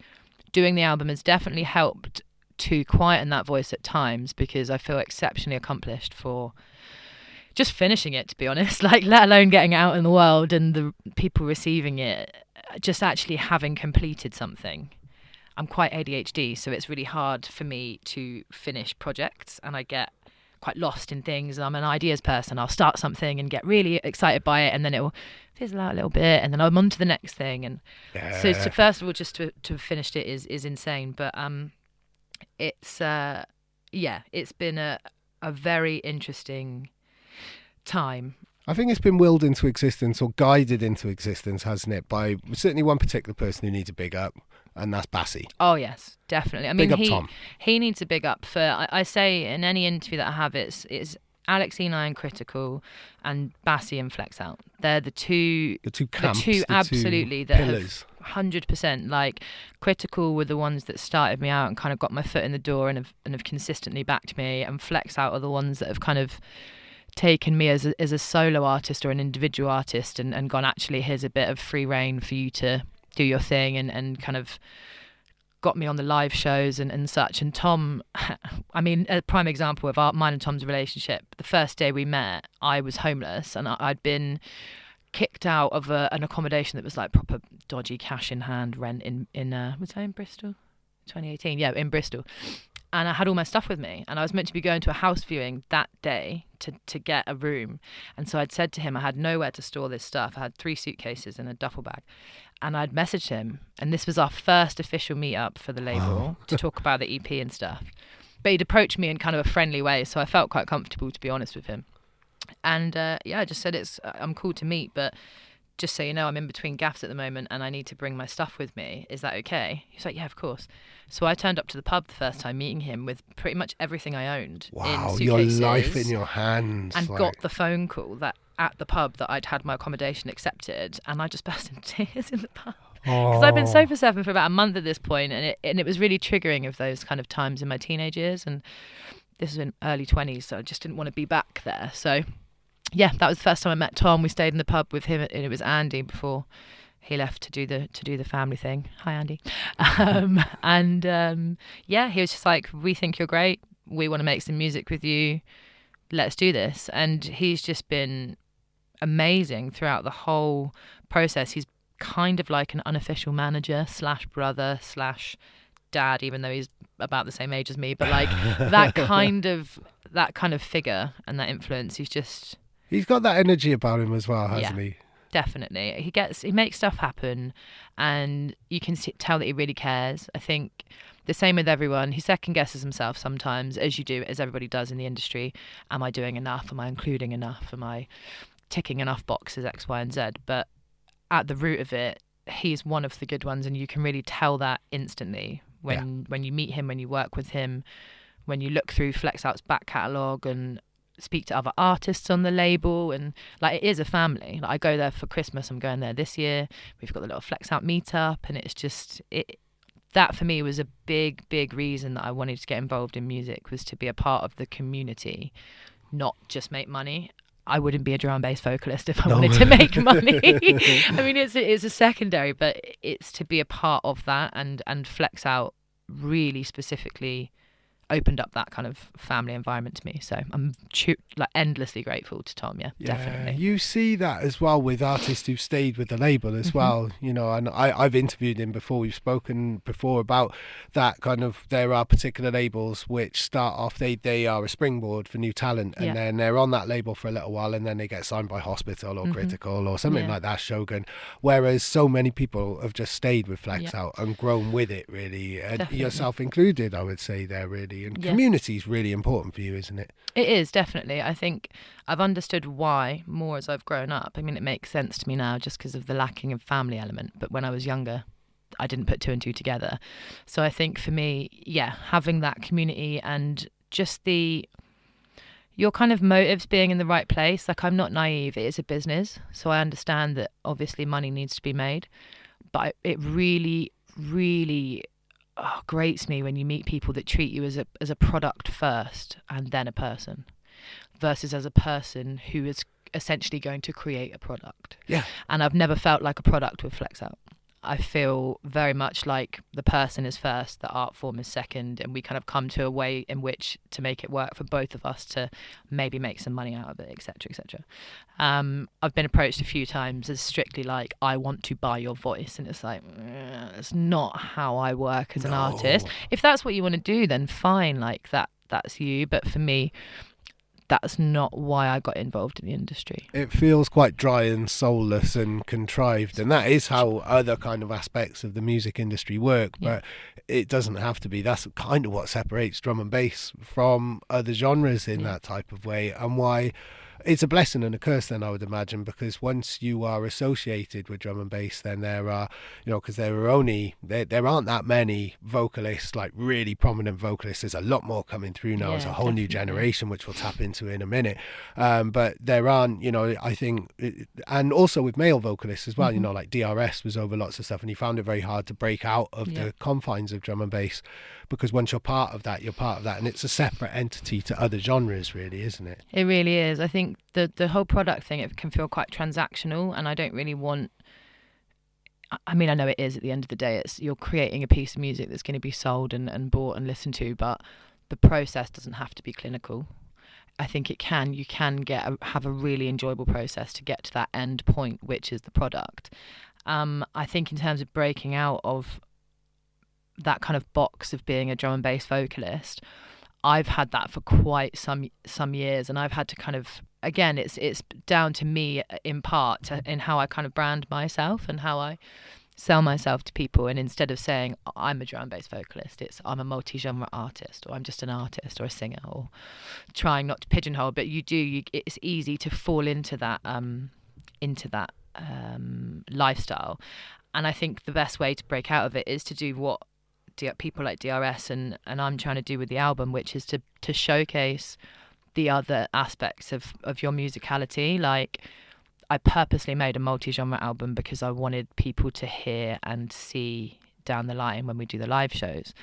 doing the album has definitely helped to quieten that voice at times, because I feel exceptionally accomplished for just finishing it, to be honest, like let alone getting it out in the world and the people receiving it, just actually having completed something. I'm quite ADHD, so it's really hard for me to finish projects, and I get quite lost in things. I'm an ideas person. I'll start something and get really excited by it, and then it'll fizzle out a little bit, and then I'm on to the next thing. And so first of all, just to have finished it is insane. But it's been a very interesting time. I think it's been willed into existence or guided into existence, hasn't it, by certainly one particular person who needs a big up, and that's Bassi. Oh yes, definitely. I mean, big up Tom. He needs a big up for. I say in any interview that I have, it's Alex Eni and Critical, and Bassi and Flexout. They're the two camps, absolutely two that pillars. 100%. Like Critical were the ones that started me out and kind of got my foot in the door and have consistently backed me, and Flexout are the ones that have kind of taken me as a solo artist or an individual artist and gone, actually, here's a bit of free reign for you to do your thing, and kind of got me on the live shows and such. And Tom, I mean, a prime example of mine and Tom's relationship, the first day we met, I was homeless, and I'd been kicked out of an accommodation that was like proper dodgy cash in hand rent in was I in Bristol? 2018, yeah, in Bristol. And I had all my stuff with me, and I was meant to be going to a house viewing that day to get a room. And so I'd said to him I had nowhere to store this stuff. I had 3 suitcases and a duffel bag. And I'd messaged him, and this was our first official meet-up for the label to talk about the EP and stuff. But he'd approached me in kind of a friendly way, so I felt quite comfortable, to be honest with him. And I just said, I'm cool to meet, but just so you know, I'm in between gaffs at the moment and I need to bring my stuff with me. Is that okay? He's like, yeah, of course. So I turned up to the pub the first time meeting him with pretty much everything I owned. Wow, in suitcases, your life in your hands. And got the phone call that at the pub that I'd had my accommodation accepted, and I just burst into tears in the pub. Because I've been sofa surfing for about a month at this point, and it was really triggering of those kind of times in my teenage years, and this was in early 20s, so I just didn't want to be back there. So yeah, that was the first time I met Tom. We stayed in the pub with him, and it was Andy before he left to do the family thing. Hi, Andy. He was just like, we think you're great. We want to make some music with you. Let's do this. And he's just been amazing throughout the whole process. He's kind of like an unofficial manager / brother / dad, even though he's about the same age as me. But like that kind of figure and that influence. He's got that energy about him as well, hasn't he? Definitely. He makes stuff happen, and you can tell that he really cares. I think the same with everyone. He second guesses himself sometimes, as everybody does in the industry. Am I doing enough? Am I including enough? Am I ticking enough boxes, X, Y, and Z? But at the root of it, he's one of the good ones, and you can really tell that instantly when you meet him, when you work with him, when you look through Flexout's back catalogue and speak to other artists on the label. And like, it is a family. Like, I go there for Christmas. I'm going there this year. We've got the little Flexout meetup, and it's just that for me was a big reason that I wanted to get involved in music, was to be a part of the community, not just make money. I wouldn't be a drum and bass vocalist if I wanted to make money. I mean, it's a secondary, but it's to be a part of that, and Flexout really specifically opened up that kind of family environment to me. So I'm like endlessly grateful to Tom. Yeah, definitely. You see that as well with artists who've stayed with the label as well, you know, and I've interviewed him before. We've spoken before about that kind of, there are particular labels which start off, they are a springboard for new talent, and then they're on that label for a little while, and then they get signed by Hospital or Critical or something like that, Shogun, whereas so many people have just stayed with Flexout and grown with it, really, and yourself included, I would say there, really. And community is really important for you, isn't it? It is, definitely. I think I've understood why more as I've grown up. I mean, it makes sense to me now just because of the lacking of family element, but when I was younger, I didn't put two and two together. So I think for me, having that community and just your kind of motives being in the right place. Like, I'm not naive, it is a business, so I understand that obviously money needs to be made, but it really, really grates me when you meet people that treat you as a product first and then a person, versus as a person who is essentially going to create a product. Yeah. And I've never felt like a product with Flexout. I feel very much like the person is first, the art form is second, and we kind of come to a way in which to make it work for both of us to maybe make some money out of it, etc., etc. I've been approached a few times as strictly like, I want to buy your voice, and it's like, it's not how I work as an artist. If that's what you want to do, then fine, like that's you. But for me, that's not why I got involved in the industry. It feels quite dry and soulless and contrived, and that is how other kind of aspects of the music industry work, but it doesn't have to be. That's kind of what separates drum and bass from other genres in that type of way, and why it's a blessing and a curse then, I would imagine, because once you are associated with drum and bass, then there are, you know, because there aren't that many vocalists, like really prominent vocalists. There's a lot more coming through now. It's a whole new generation, which we'll tap into in a minute. But there aren't, you know, I think, and also with male vocalists as well, you know, like DRS was over lots of stuff, and he found it very hard to break out of the confines of drum and bass, because once you're part of that, and it's a separate entity to other genres, really, isn't it? It really is. I think the whole product thing, it can feel quite transactional, and I don't really want, I mean, I know it is at the end of the day, you're creating a piece of music that's going to be sold and bought and listened to, but the process doesn't have to be clinical. I think you can have a really enjoyable process to get to that end point, which is the product. I think in terms of breaking out of that kind of box of being a drum and bass vocalist, I've had that for quite some years, and I've had to kind of, again, it's down to me in part in how I kind of brand myself and how I sell myself to people. And instead of saying I'm a drum and bass vocalist, it's I'm a multi-genre artist, or I'm just an artist or a singer, or trying not to pigeonhole, but it's easy to fall into that lifestyle. And I think the best way to break out of it is to do what people like DRS and I'm trying to do with the album, which is to showcase the other aspects of your musicality. Like, I purposely made a multi-genre album because I wanted people to hear and see down the line when we do the live shows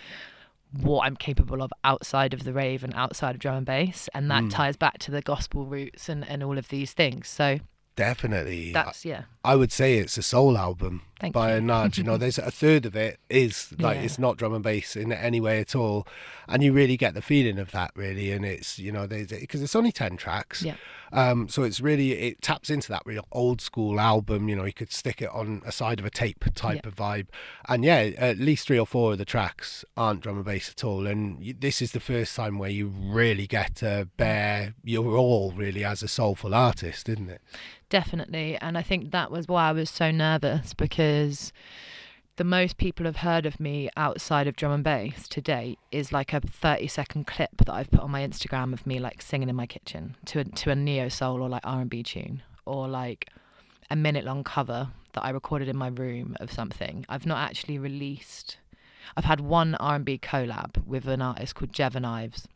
what I'm capable of outside of the rave and outside of drum and bass, and that ties back to the gospel roots and all of these things. So definitely, that's I would say it's a soul album by a nudge. You know, there's a third of it is like it's not drum and bass in any way at all, and you really get the feeling of that, really. And it's, you know, because it's only 10 tracks, so it's really, it taps into that real old school album. You know, you could stick it on a side of a tape type of vibe, and at least 3 or 4 of the tracks aren't drum and bass at all. And this is the first time where you really get to bear your all, really, as a soulful artist, isn't it? Definitely. And I think that was why I was so nervous, because the most people have heard of me outside of drum and bass to date is like a 30-second clip that I've put on my Instagram of me like singing in my kitchen to a neo soul or like R&B tune, or like a minute-long cover that I recorded in my room of something. I've not actually released. I've had one R&B collab with an artist called Jevon Ives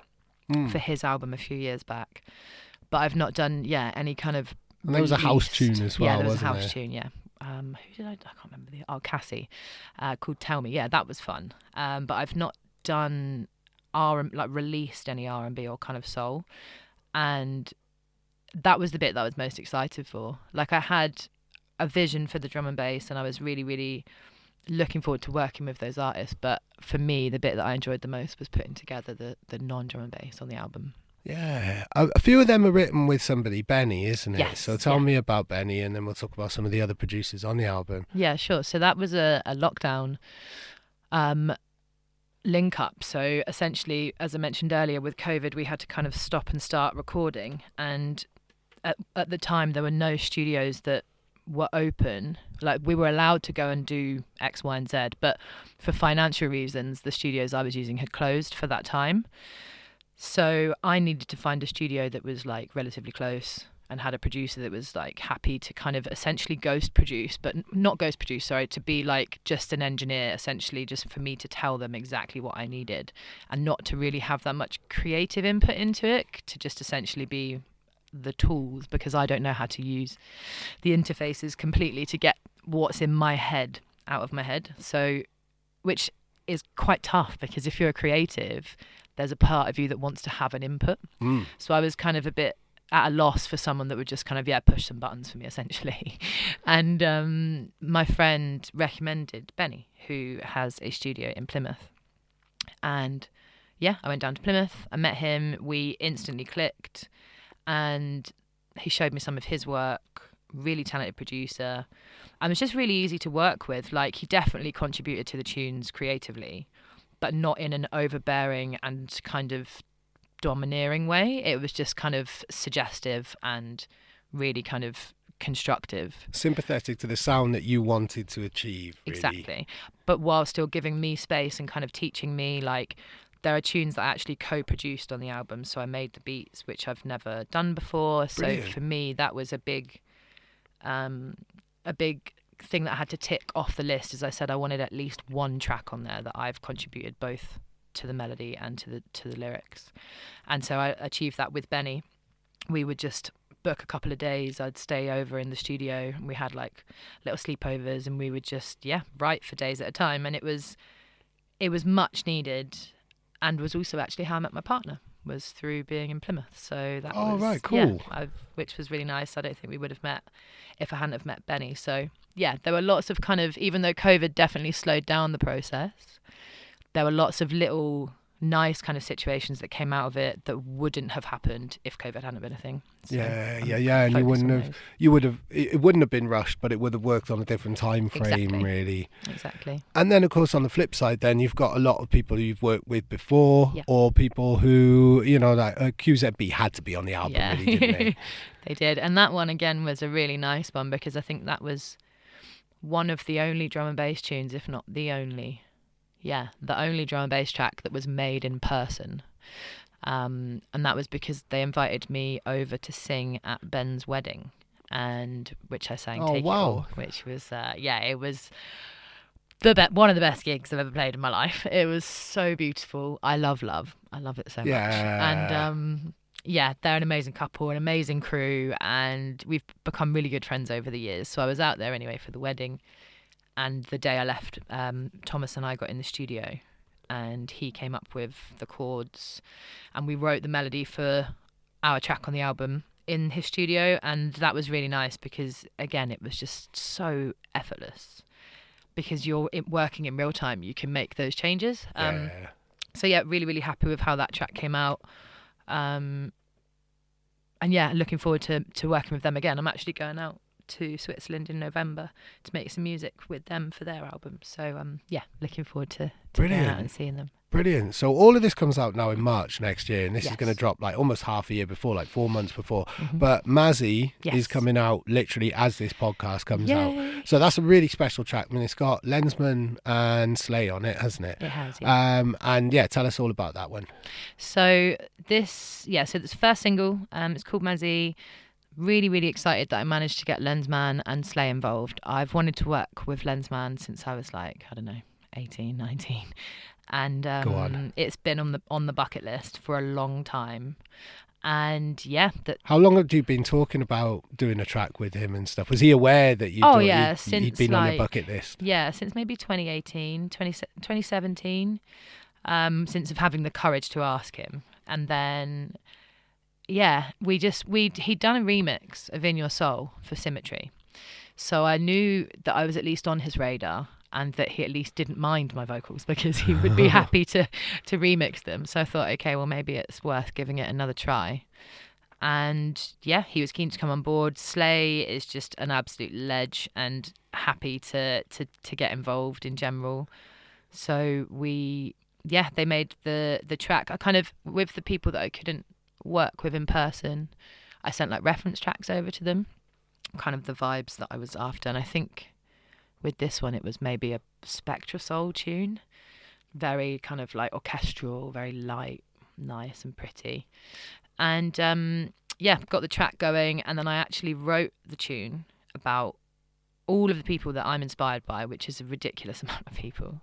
for his album a few years back, but I've not done any kind of. And there was a house tune as well. Yeah, there was a house tune. Yeah. Who did I can't remember Cassie, called Tell Me. Yeah, that was fun. But I've not done released any R&B or kind of soul, and that was the bit that I was most excited for. Like, I had a vision for the drum and bass, and I was really, really looking forward to working with those artists. But for me, the bit that I enjoyed the most was putting together the non-drum and bass on the album. Yeah, a few of them are written with somebody, Benny, isn't it? Yes, So tell me about Benny, and then we'll talk about some of the other producers on the album. Yeah, sure. So that was a lockdown link up. So essentially, as I mentioned earlier, with COVID, we had to kind of stop and start recording. And at the time, there were no studios that were open. Like, we were allowed to go and do X, Y, and Z, but for financial reasons, the studios I was using had closed for that time. So I needed to find a studio that was like relatively close and had a producer that was like happy to kind of essentially ghost produce, but not ghost produce, sorry, to be like just an engineer, essentially, just for me to tell them exactly what I needed and not to really have that much creative input into it, to just essentially be the tools, because I don't know how to use the interfaces completely to get what's in my head out of my head. So, which is quite tough, because if you're a creative, there's a part of you that wants to have an input. So I was kind of a bit at a loss for someone that would just kind of, push some buttons for me, essentially. And my friend recommended Benny, who has a studio in Plymouth. And I went down to Plymouth, I met him, we instantly clicked, and he showed me some of his work. Really talented producer, and it was just really easy to work with. Like, he definitely contributed to the tunes creatively, but not in an overbearing and kind of domineering way. It was just kind of suggestive and really kind of constructive. Sympathetic to the sound that you wanted to achieve, really. Exactly. But while still giving me space and kind of teaching me, like, there are tunes that I actually co-produced on the album, so I made the beats, which I've never done before. Brilliant. So for me, that was a big thing that I had to tick off the list. As I said, I wanted at least one track on there that I've contributed both to the melody and to the lyrics. And so I achieved that with Benny. We would just book a couple of days. I'd stay over in the studio, and we had like little sleepovers, and we would just write for days at a time. And it was much needed, and was also actually how I met my partner, was through being in Plymouth. So that was right, cool. Which was really nice. I don't think we would have met if I hadn't have met Benny. So there were lots of kind of, even though COVID definitely slowed down the process, there were lots of little nice kind of situations that came out of it that wouldn't have happened if COVID hadn't been a thing. So and it wouldn't have been rushed, but it would have worked on a different time frame, really. Exactly. And then, of course, on the flip side, then you've got a lot of people who you've worked with before, or people who, like QZB had to be on the album, really, didn't they? They did. And that one, again, was a really nice one, because I think that was one of the only drum and bass tunes, if not the only, the only drum and bass track that was made in person. And that was because they invited me over to sing at Ben's wedding, and which I sang Take It All, which was, it was one of the best gigs I've ever played in my life. It was so beautiful. I love it so much. And they're an amazing couple, an amazing crew, and we've become really good friends over the years. So I was out there anyway for the wedding, and the day I left, Thomas and I got in the studio, and he came up with the chords, and we wrote the melody for our track on the album in his studio. And that was really nice, because again, it was just so effortless, because you're working in real time, you can make those changes. So really, really happy with how that track came out. And looking forward to working with them again. I'm actually going out to Switzerland in November to make some music with them for their album. So looking forward to going out and seeing them. Brilliant. So all of this comes out now in March next year, and this is going to drop like almost half a year before, like 4 months before. But Mazi is coming out literally as this podcast comes out. So that's a really special track. I mean, it's got Lenzman and Slay on it, hasn't it? It has, and tell us all about that one. So this first single, it's called Mazi. Really, really excited that I managed to get Lenzman and Slay involved. I've wanted to work with Lenzman since I was like, 18, 19. And it's been on the bucket list for a long time. And how long have you been talking about doing a track with him and stuff? Was he aware that he'd been on the bucket list? Yeah, since maybe 2018, 2017, since of having the courage to ask him. And then he'd done a remix of In Your Soul for Symmetry. So I knew that I was at least on his radar. and that he at least didn't mind my vocals because he would be happy to remix them. So I thought, okay, well, maybe it's worth giving it another try. And yeah, he was keen to come on board. Slay is just an absolute ledge and happy to get involved in general. So they made the track. I kind of, with the people that I couldn't work with in person, I sent like reference tracks over to them, kind of the vibes that I was after. And I think with this one, it was maybe a Spectra Soul tune, very kind of like orchestral, very light, nice and pretty. And got the track going. And then I actually wrote the tune about all of the people that I'm inspired by, which is a ridiculous amount of people,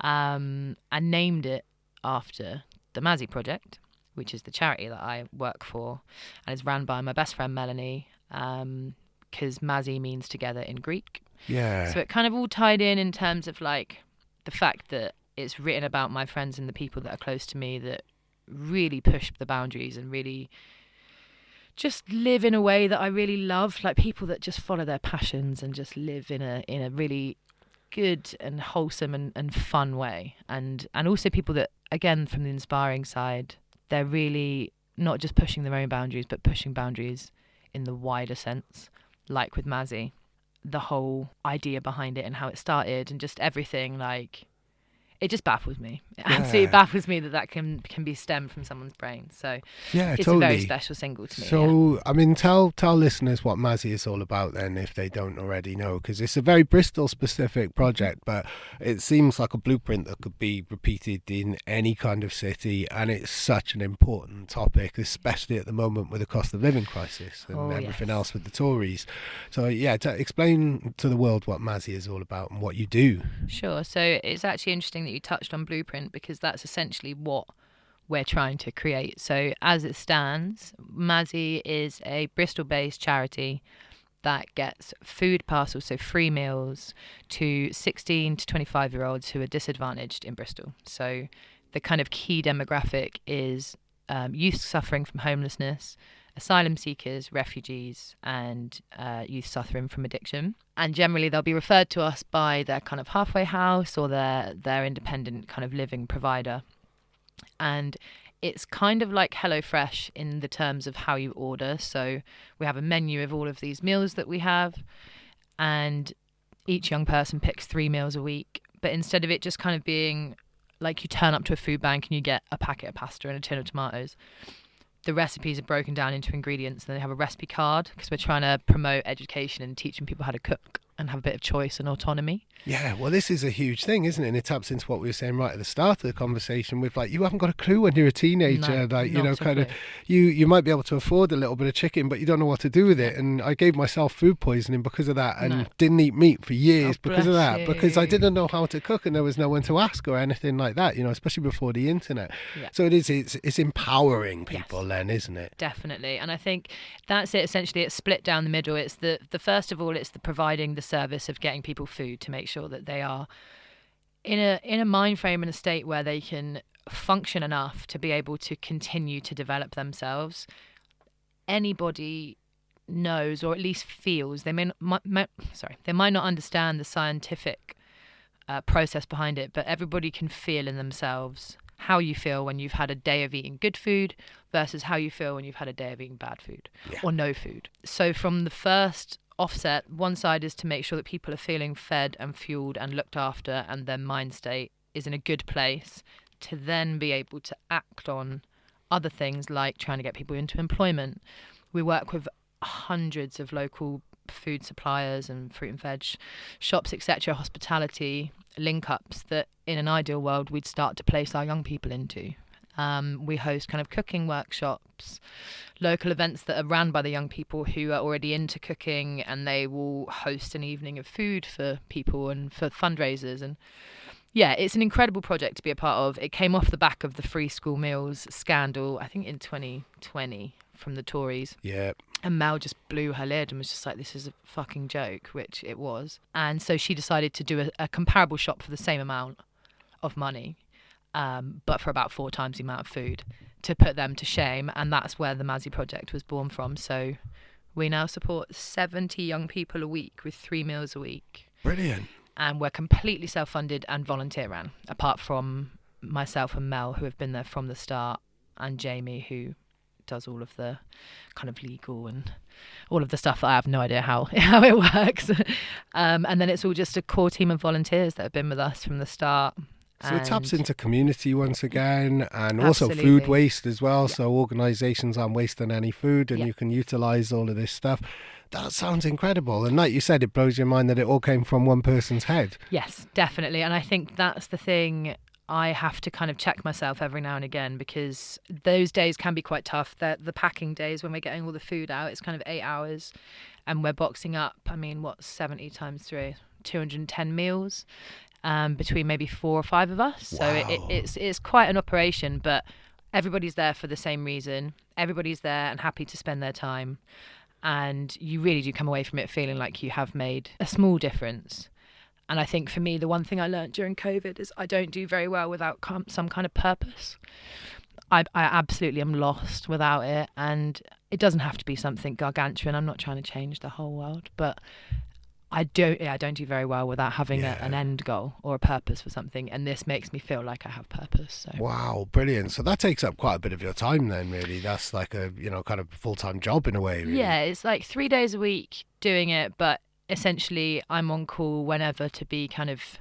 and named it after the Mazi Project, which is the charity that I work for and is ran by my best friend Melanie, because Mazi means together in Greek. Yeah. So it kind of all tied in terms of like the fact that it's written about my friends and the people that are close to me that really push the boundaries and really just live in a way that I really love, like people that just follow their passions and just live in a really good and wholesome and fun way. And also people that, again, from the inspiring side, they're really not just pushing their own boundaries, but pushing boundaries in the wider sense, like with Mazi. The whole idea behind it and how it started and just everything, like, it just baffles me. It absolutely baffles me that can be stemmed from someone's brain. So it's totally. a very special single to me. So, I mean, tell listeners what Mazi is all about then, if they don't already know, because it's a very Bristol-specific project, but it seems like a blueprint that could be repeated in any kind of city, and it's such an important topic, especially at the moment with the cost of living crisis and everything else with the Tories. So, explain to the world what Mazi is all about and what you do. Sure. So it's actually interesting that you touched on blueprint, because that's essentially what we're trying to create. So as it stands, Mazi is a Bristol-based charity that gets food parcels, so free meals, to 16 to 25-year-olds who are disadvantaged in Bristol. So the kind of key demographic is youth suffering from homelessness, asylum seekers, refugees, and youth suffering from addiction. And generally they'll be referred to us by their kind of halfway house or their independent kind of living provider. And it's kind of like HelloFresh in the terms of how you order. So we have a menu of all of these meals that we have, and each young person picks 3 meals a week. But instead of it just kind of being like you turn up to a food bank and you get a packet of pasta and a tin of tomatoes, the recipes are broken down into ingredients, and they have a recipe card, because we're trying to promote education and teaching people how to cook and have a bit of choice and autonomy. Yeah, well, this is a huge thing, isn't it? And it taps into what we were saying right at the start of the conversation with, like, you haven't got a clue when you're a teenager. No, like, you know, kind of, you might be able to afford a little bit of chicken, but you don't know what to do with it. And I gave myself food poisoning because of that, and didn't eat meat for years because of that, because I didn't know how to cook and there was no one to ask or anything like that, you know, especially before the internet. Yeah. So it's empowering people then, isn't it? Definitely. And I think that's it. Essentially, it's split down the middle. It's the first of all, it's the providing the service of getting people food to make sure that they are in a mind frame and a state where they can function enough to be able to continue to develop themselves. Anybody knows, or at least feels, they might not understand the scientific process behind it, but everybody can feel in themselves how you feel when you've had a day of eating good food versus how you feel when you've had a day of eating bad food or no food. So from the first offset, one side is to make sure that people are feeling fed and fueled and looked after, and their mind state is in a good place to then be able to act on other things like trying to get people into employment. We work with hundreds of local food suppliers and fruit and veg shops, etc., hospitality link-ups that in an ideal world we'd start to place our young people into. We host kind of cooking workshops, local events that are ran by the young people who are already into cooking, and they will host an evening of food for people and for fundraisers. And yeah, it's an incredible project to be a part of. It came off the back of the free school meals scandal, I think in 2020, from the Tories. Yeah. And Mel just blew her lid and was just like, this is a fucking joke, which it was. And so she decided to do a comparable shop for the same amount of money, but for about 4 times the amount of food, to put them to shame. And that's where the Mazi Project was born from. So we now support 70 young people a week with 3 meals a week. Brilliant. and we're completely self-funded and volunteer run, apart from myself and Mel, who have been there from the start, and Jamie, who does all of the kind of legal and all of the stuff that I have no idea how it works. And then it's all just a core team of volunteers that have been with us from the start. So it taps into community once again, and also Absolutely. food waste as well. So organisations aren't wasting any food, and you can utilise all of this stuff. That sounds incredible. And like you said, it blows your mind that it all came from one person's head. Yes, definitely. And I think that's the thing. I have to kind of check myself every now and again, because those days can be quite tough. The packing days when we're getting all the food out, it's kind of 8 hours, and we're boxing up, 70 times 3, 210 meals. Between maybe 4 or 5 of us. Wow. So it's quite an operation, but everybody's there for the same reason. Everybody's there and happy to spend their time. And you really do come away from it feeling like you have made a small difference. And I think for me, the one thing I learned during COVID is I don't do very well without some kind of purpose. I absolutely am lost without it. And it doesn't have to be something gargantuan. I'm not trying to change the whole world, but I don't do very well without having an end goal or a purpose for something, and this makes me feel like I have purpose. So. Wow, brilliant. So that takes up quite a bit of your time then, really. That's like a, kind of full-time job in a way, really. Yeah, it's like 3 days a week doing it, but essentially I'm on call whenever to be kind of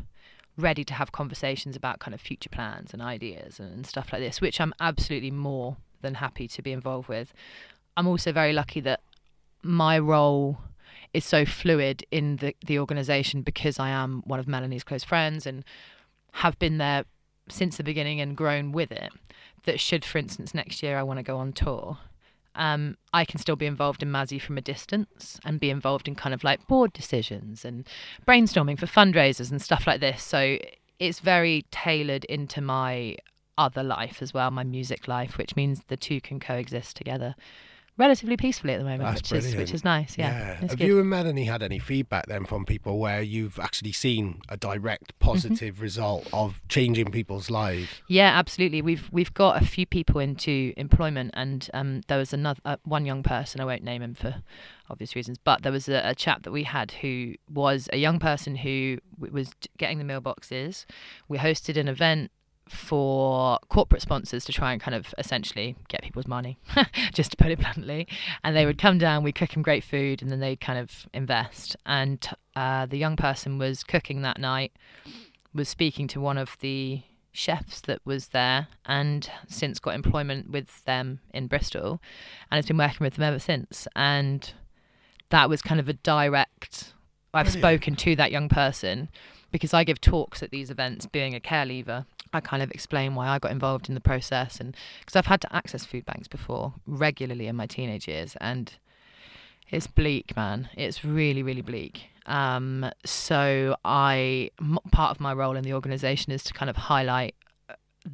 ready to have conversations about kind of future plans and ideas and stuff like this, which I'm absolutely more than happy to be involved with. I'm also very lucky that my role is so fluid in the organisation, because I am one of Melanie's close friends and have been there since the beginning and grown with it, that should, for instance, next year I want to go on tour, I can still be involved in Mazi from a distance and be involved in kind of like board decisions and brainstorming for fundraisers and stuff like this. So it's very tailored into my other life as well, my music life, which means the two can coexist together relatively peacefully at the moment, which is nice. Yeah. Have you and Melanie had any feedback then from people where you've actually seen a direct positive result of changing people's lives? Yeah, absolutely. We've got a few people into employment, and there was another one young person, I won't name him for obvious reasons, but there was a chap that we had who was a young person who was getting the mailboxes. We hosted an event for corporate sponsors to try and kind of essentially get people's money, just to put it bluntly. And they would come down, we'd cook them great food, and then they'd kind of invest. And the young person was cooking that night, was speaking to one of the chefs that was there, and since got employment with them in Bristol, and has been working with them ever since. And that was kind of a direct, I've spoken to that young person, because I give talks at these events being a care leaver. I kind of explain why I got involved in the process, and because I've had to access food banks before regularly in my teenage years, and it's bleak, man. It's really, really bleak. So part of my role in the organisation is to kind of highlight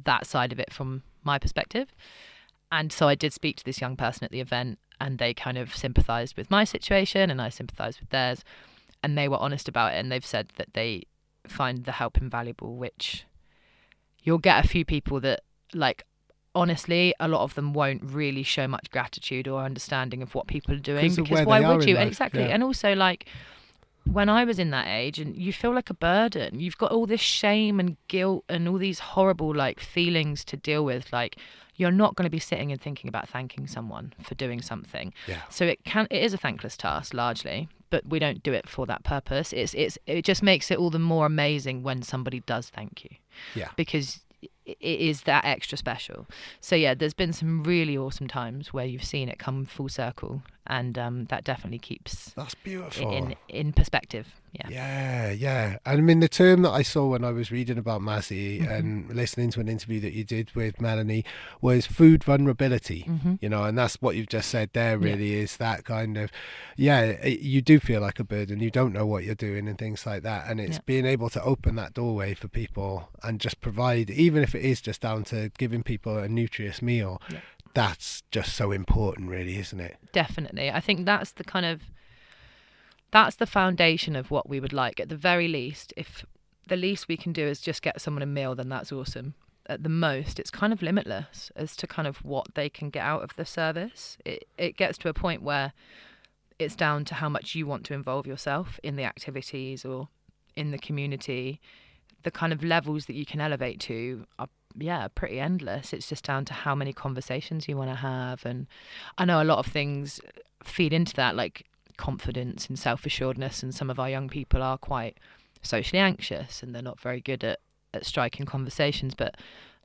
that side of it from my perspective. And so I did speak to this young person at the event, and they kind of sympathised with my situation, and I sympathised with theirs, and they were honest about it, and they've said that they find the help invaluable, which you'll get a few people that, like, honestly, a lot of them won't really show much gratitude or understanding of what people are doing, because why would you? Exactly. And also, like, when I was in that age, and you feel like a burden, you've got all this shame and guilt and all these horrible, like, feelings to deal with. Like, you're not going to be sitting and thinking about thanking someone for doing something. Yeah. So it is a thankless task largely, but we don't do it for that purpose. It just makes it all the more amazing when somebody does thank you. Yeah. Because it is that extra special. So yeah, there's been some really awesome times where you've seen it come full circle, and that definitely keeps that's beautiful in perspective. Yeah. I mean, the term that I saw when I was reading about Mazi and listening to an interview that you did with Melanie was food vulnerability. And that's what you've just said there. Really, is that kind of you do feel like a burden, you don't know what you're doing and things like that, and it's being able to open that doorway for people and just provide, even if it is just down to giving people a nutritious meal. That's just so important, really, isn't it? Definitely. I think that's the foundation of what we would like. At the very least, if the least we can do is just get someone a meal, then that's awesome. At the most, it's kind of limitless as to kind of what they can get out of the service. It gets to a point where it's down to how much you want to involve yourself in the activities or in the community, the kind of levels that you can elevate to are pretty endless. It's just down to how many conversations you want to have. And I know a lot of things feed into that, like confidence and self-assuredness, and some of our young people are quite socially anxious and they're not very good at striking conversations. But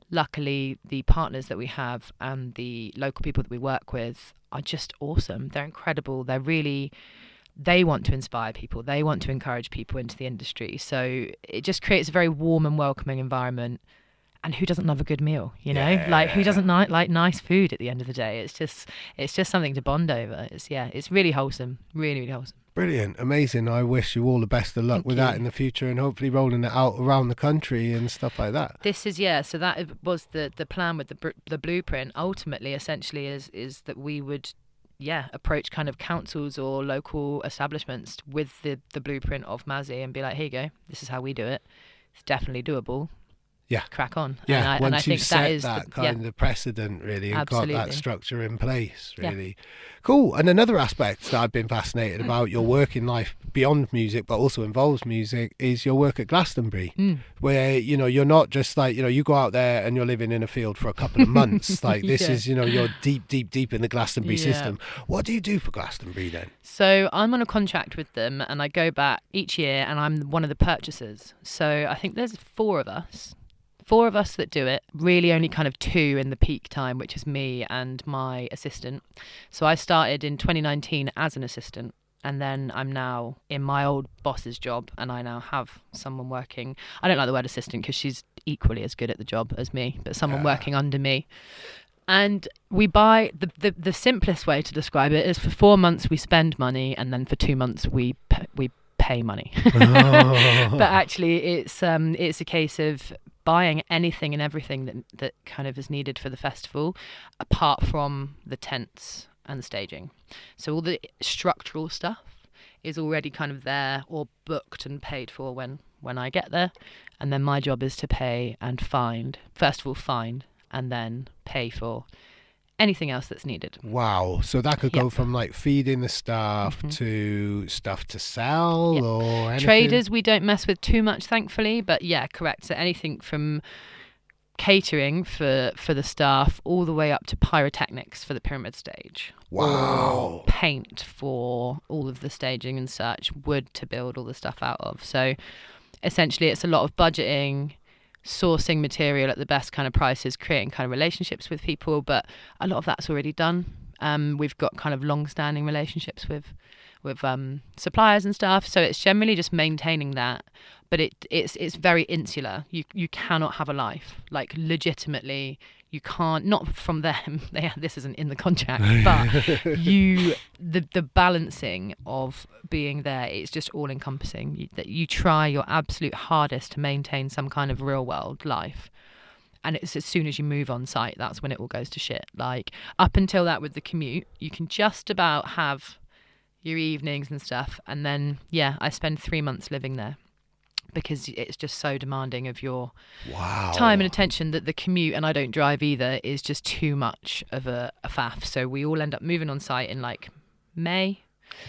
luckily the partners that we have and the local people that we work with are just awesome. They're incredible. They want to inspire people. They want to encourage people into the industry. So it just creates a very warm and welcoming environment. And who doesn't love a good meal, you know? Yeah. Like, who doesn't like nice food at the end of the day? It's just something to bond over. It's really wholesome, really, really wholesome. Brilliant, amazing. I wish you all the best of luck with that in the future, and hopefully rolling it out around the country and stuff like that. This is, so that was the plan with the blueprint. Ultimately, essentially, is that we would approach kind of councils or local establishments with the blueprint of Mazi and be like, here you go, this is how we do it. It's definitely doable. Yeah, crack on. Yeah, and I once think you've set that is that kind of precedent, really, and Absolutely. got that structure in place, really. Cool. And another aspect that I've been fascinated about your working life beyond music, but also involves music, is your work at Glastonbury, where, you know, you're not just like, you know, you go out there and you're living in a field for a couple of months. Like this is, you know, you're deep in the Glastonbury system. What do you do for Glastonbury then? So I'm on a contract with them and I go back each year and I'm one of the purchasers. So I think there's four of us that do it, really only kind of two in the peak time, which is me and my assistant. So I started in 2019 as an assistant, and then I'm now in my old boss's job, and I now have someone working. I don't like the word assistant because she's equally as good at the job as me, but someone working under me. And we buy, the simplest way to describe it is for 4 months we spend money, and then for 2 months we pay money. But actually it's a case of buying anything and everything that kind of is needed for the festival, apart from the tents and the staging. So all the structural stuff is already kind of there or booked and paid for when I get there. And then my job is to pay and find and then pay for anything else that's needed. Wow. So that could go from like feeding the staff to stuff to sell or anything? Traders we don't mess with too much, thankfully, but correct. So anything from catering for the staff all the way up to pyrotechnics for the pyramid stage. Wow. Or paint for all of the staging and such, wood to build all the stuff out of. So essentially it's a lot of budgeting, sourcing material at the best kind of prices, creating kind of relationships with people, but a lot of that's already done. We've got kind of long-standing relationships with suppliers and stuff, so it's generally just maintaining that. But it's very insular. You cannot have a life, like legitimately. You can't, not from them. This isn't in the contract, but the balancing of being there, it's just all encompassing. That you try your absolute hardest to maintain some kind of real world life. And it's as soon as you move on site, that's when it all goes to shit. Like up until that with the commute, you can just about have your evenings and stuff. And then, I spend 3 months living there, because it's just so demanding of your time and attention that the commute, and I don't drive either, is just too much of a faff. So we all end up moving on site in like May.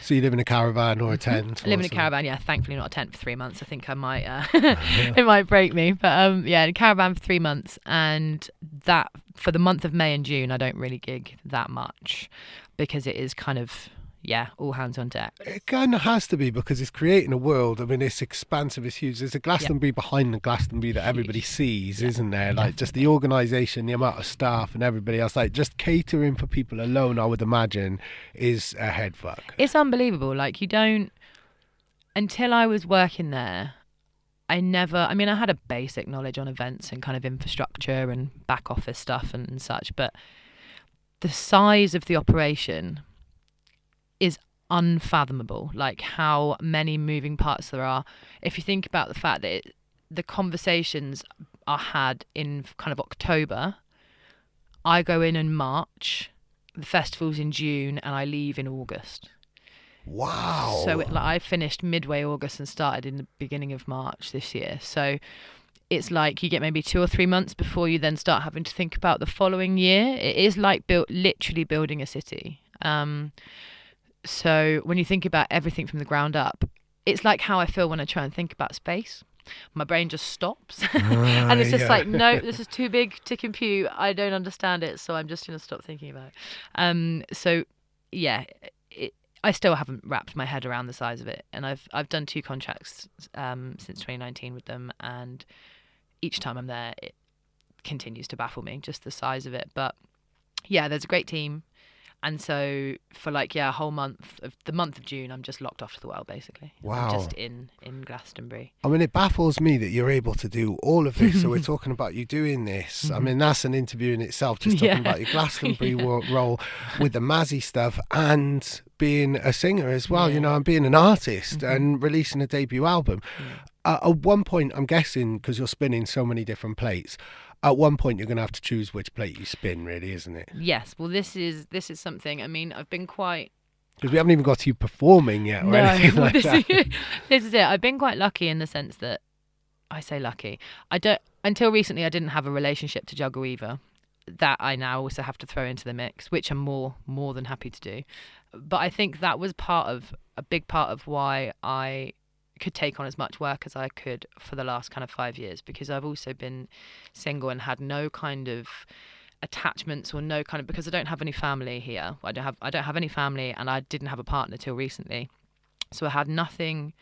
So you live in a caravan or a tent? I live in a caravan, thankfully not a tent for 3 months. I think I might, it might break me. But in a caravan for 3 months. And that, for the month of May and June, I don't really gig that much, because it is kind of, all hands on deck. It kind of has to be, because it's creating a world. I mean, it's expansive, it's huge. There's a Glastonbury behind the Glastonbury that everybody sees, isn't there? Like just the organisation, the amount of staff and everybody else, like just catering for people alone, I would imagine, is a head fuck. It's unbelievable. Like until I was working there, I had a basic knowledge on events and kind of infrastructure and back office stuff and such, but the size of the operation is unfathomable, like how many moving parts there are. If you think about the fact that the conversations are had in kind of October, I go in March, the festival's in June, and I leave in August. Wow. So I finished midway August and started in the beginning of March this year. So it's like you get maybe 2 or 3 months before you then start having to think about the following year. It is like literally building a city. So when you think about everything from the ground up, it's like how I feel when I try and think about space. My brain just stops and it's just like, no, this is too big to compute. I don't understand it, so I'm just going to stop thinking about it. So yeah, I still haven't wrapped my head around the size of it, and I've done 2 contracts since 2019 with them, and each time I'm there it continues to baffle me, just the size of it. But yeah, there's a great team. And so for a whole month of the month of June, I'm just locked off to the world, basically. Wow. I'm just in Glastonbury. I mean, it baffles me that you're able to do all of this. So we're talking about you doing this. I mean, that's an interview in itself, just talking about your Glastonbury role with the Mazi stuff and being a singer as well, and being an artist and releasing a debut album. At one point, I'm guessing, because you're spinning so many different plates, at one point you're going to have to choose which plate you spin, really, isn't it? Yes. Well, this is something. I mean, I've been quite... Because we haven't even got to you performing yet or anything like that. This is it. I've been quite lucky in the sense that, I say lucky, until recently I didn't have a relationship to juggle either. That I now also have to throw into the mix, which I'm more than happy to do. But I think that was a big part of why I could take on as much work as I could for the last kind of 5 years, because I've also been single and had no kind of attachments or no kind of, because I don't have any family here. I don't have any family, and I didn't have a partner till recently. So I had nothing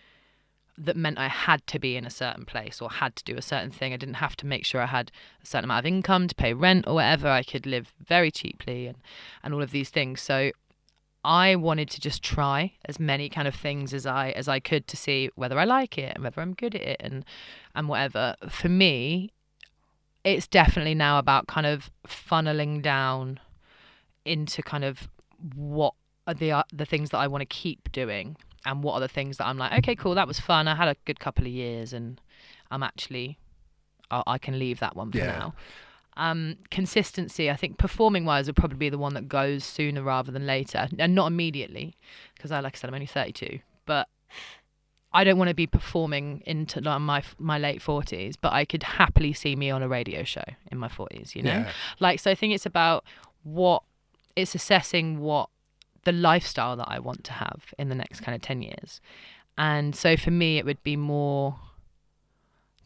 that meant I had to be in a certain place or had to do a certain thing. I didn't have to make sure I had a certain amount of income to pay rent or whatever. I could live very cheaply and all of these things. So I wanted to just try as many kind of things as I could to see whether I like it and whether I'm good at it and whatever. For me, it's definitely now about kind of funneling down into kind of what are the things that I want to keep doing, and what are the things that I'm like, okay, cool, that was fun. I had a good couple of years, and I can leave that one for now. Consistency, I think performing wise would probably be the one that goes sooner rather than later, and not immediately, because like I said, I'm only 32, but I don't want to be performing into my late 40s, but I could happily see me on a radio show in my 40s, so I think it's about it's assessing what the lifestyle that I want to have in the next kind of 10 years. And so for me it would be more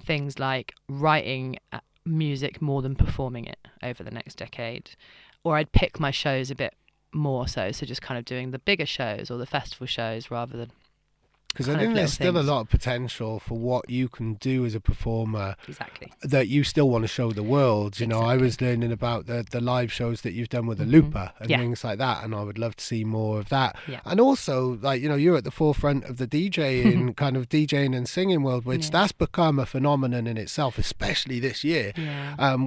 things like writing music more than performing it over the next decade, or I'd pick my shows a bit more so just kind of doing the bigger shows or the festival shows rather than, because I think there's still a lot of potential for what you can do as a performer. Exactly. That you still want to show the world. You know, I was learning about the live shows that you've done with the Looper and things like that, and I would love to see more of that. Yeah. And also, you're at the forefront of the DJing, kind of DJing and singing world, which that's become a phenomenon in itself, especially this year,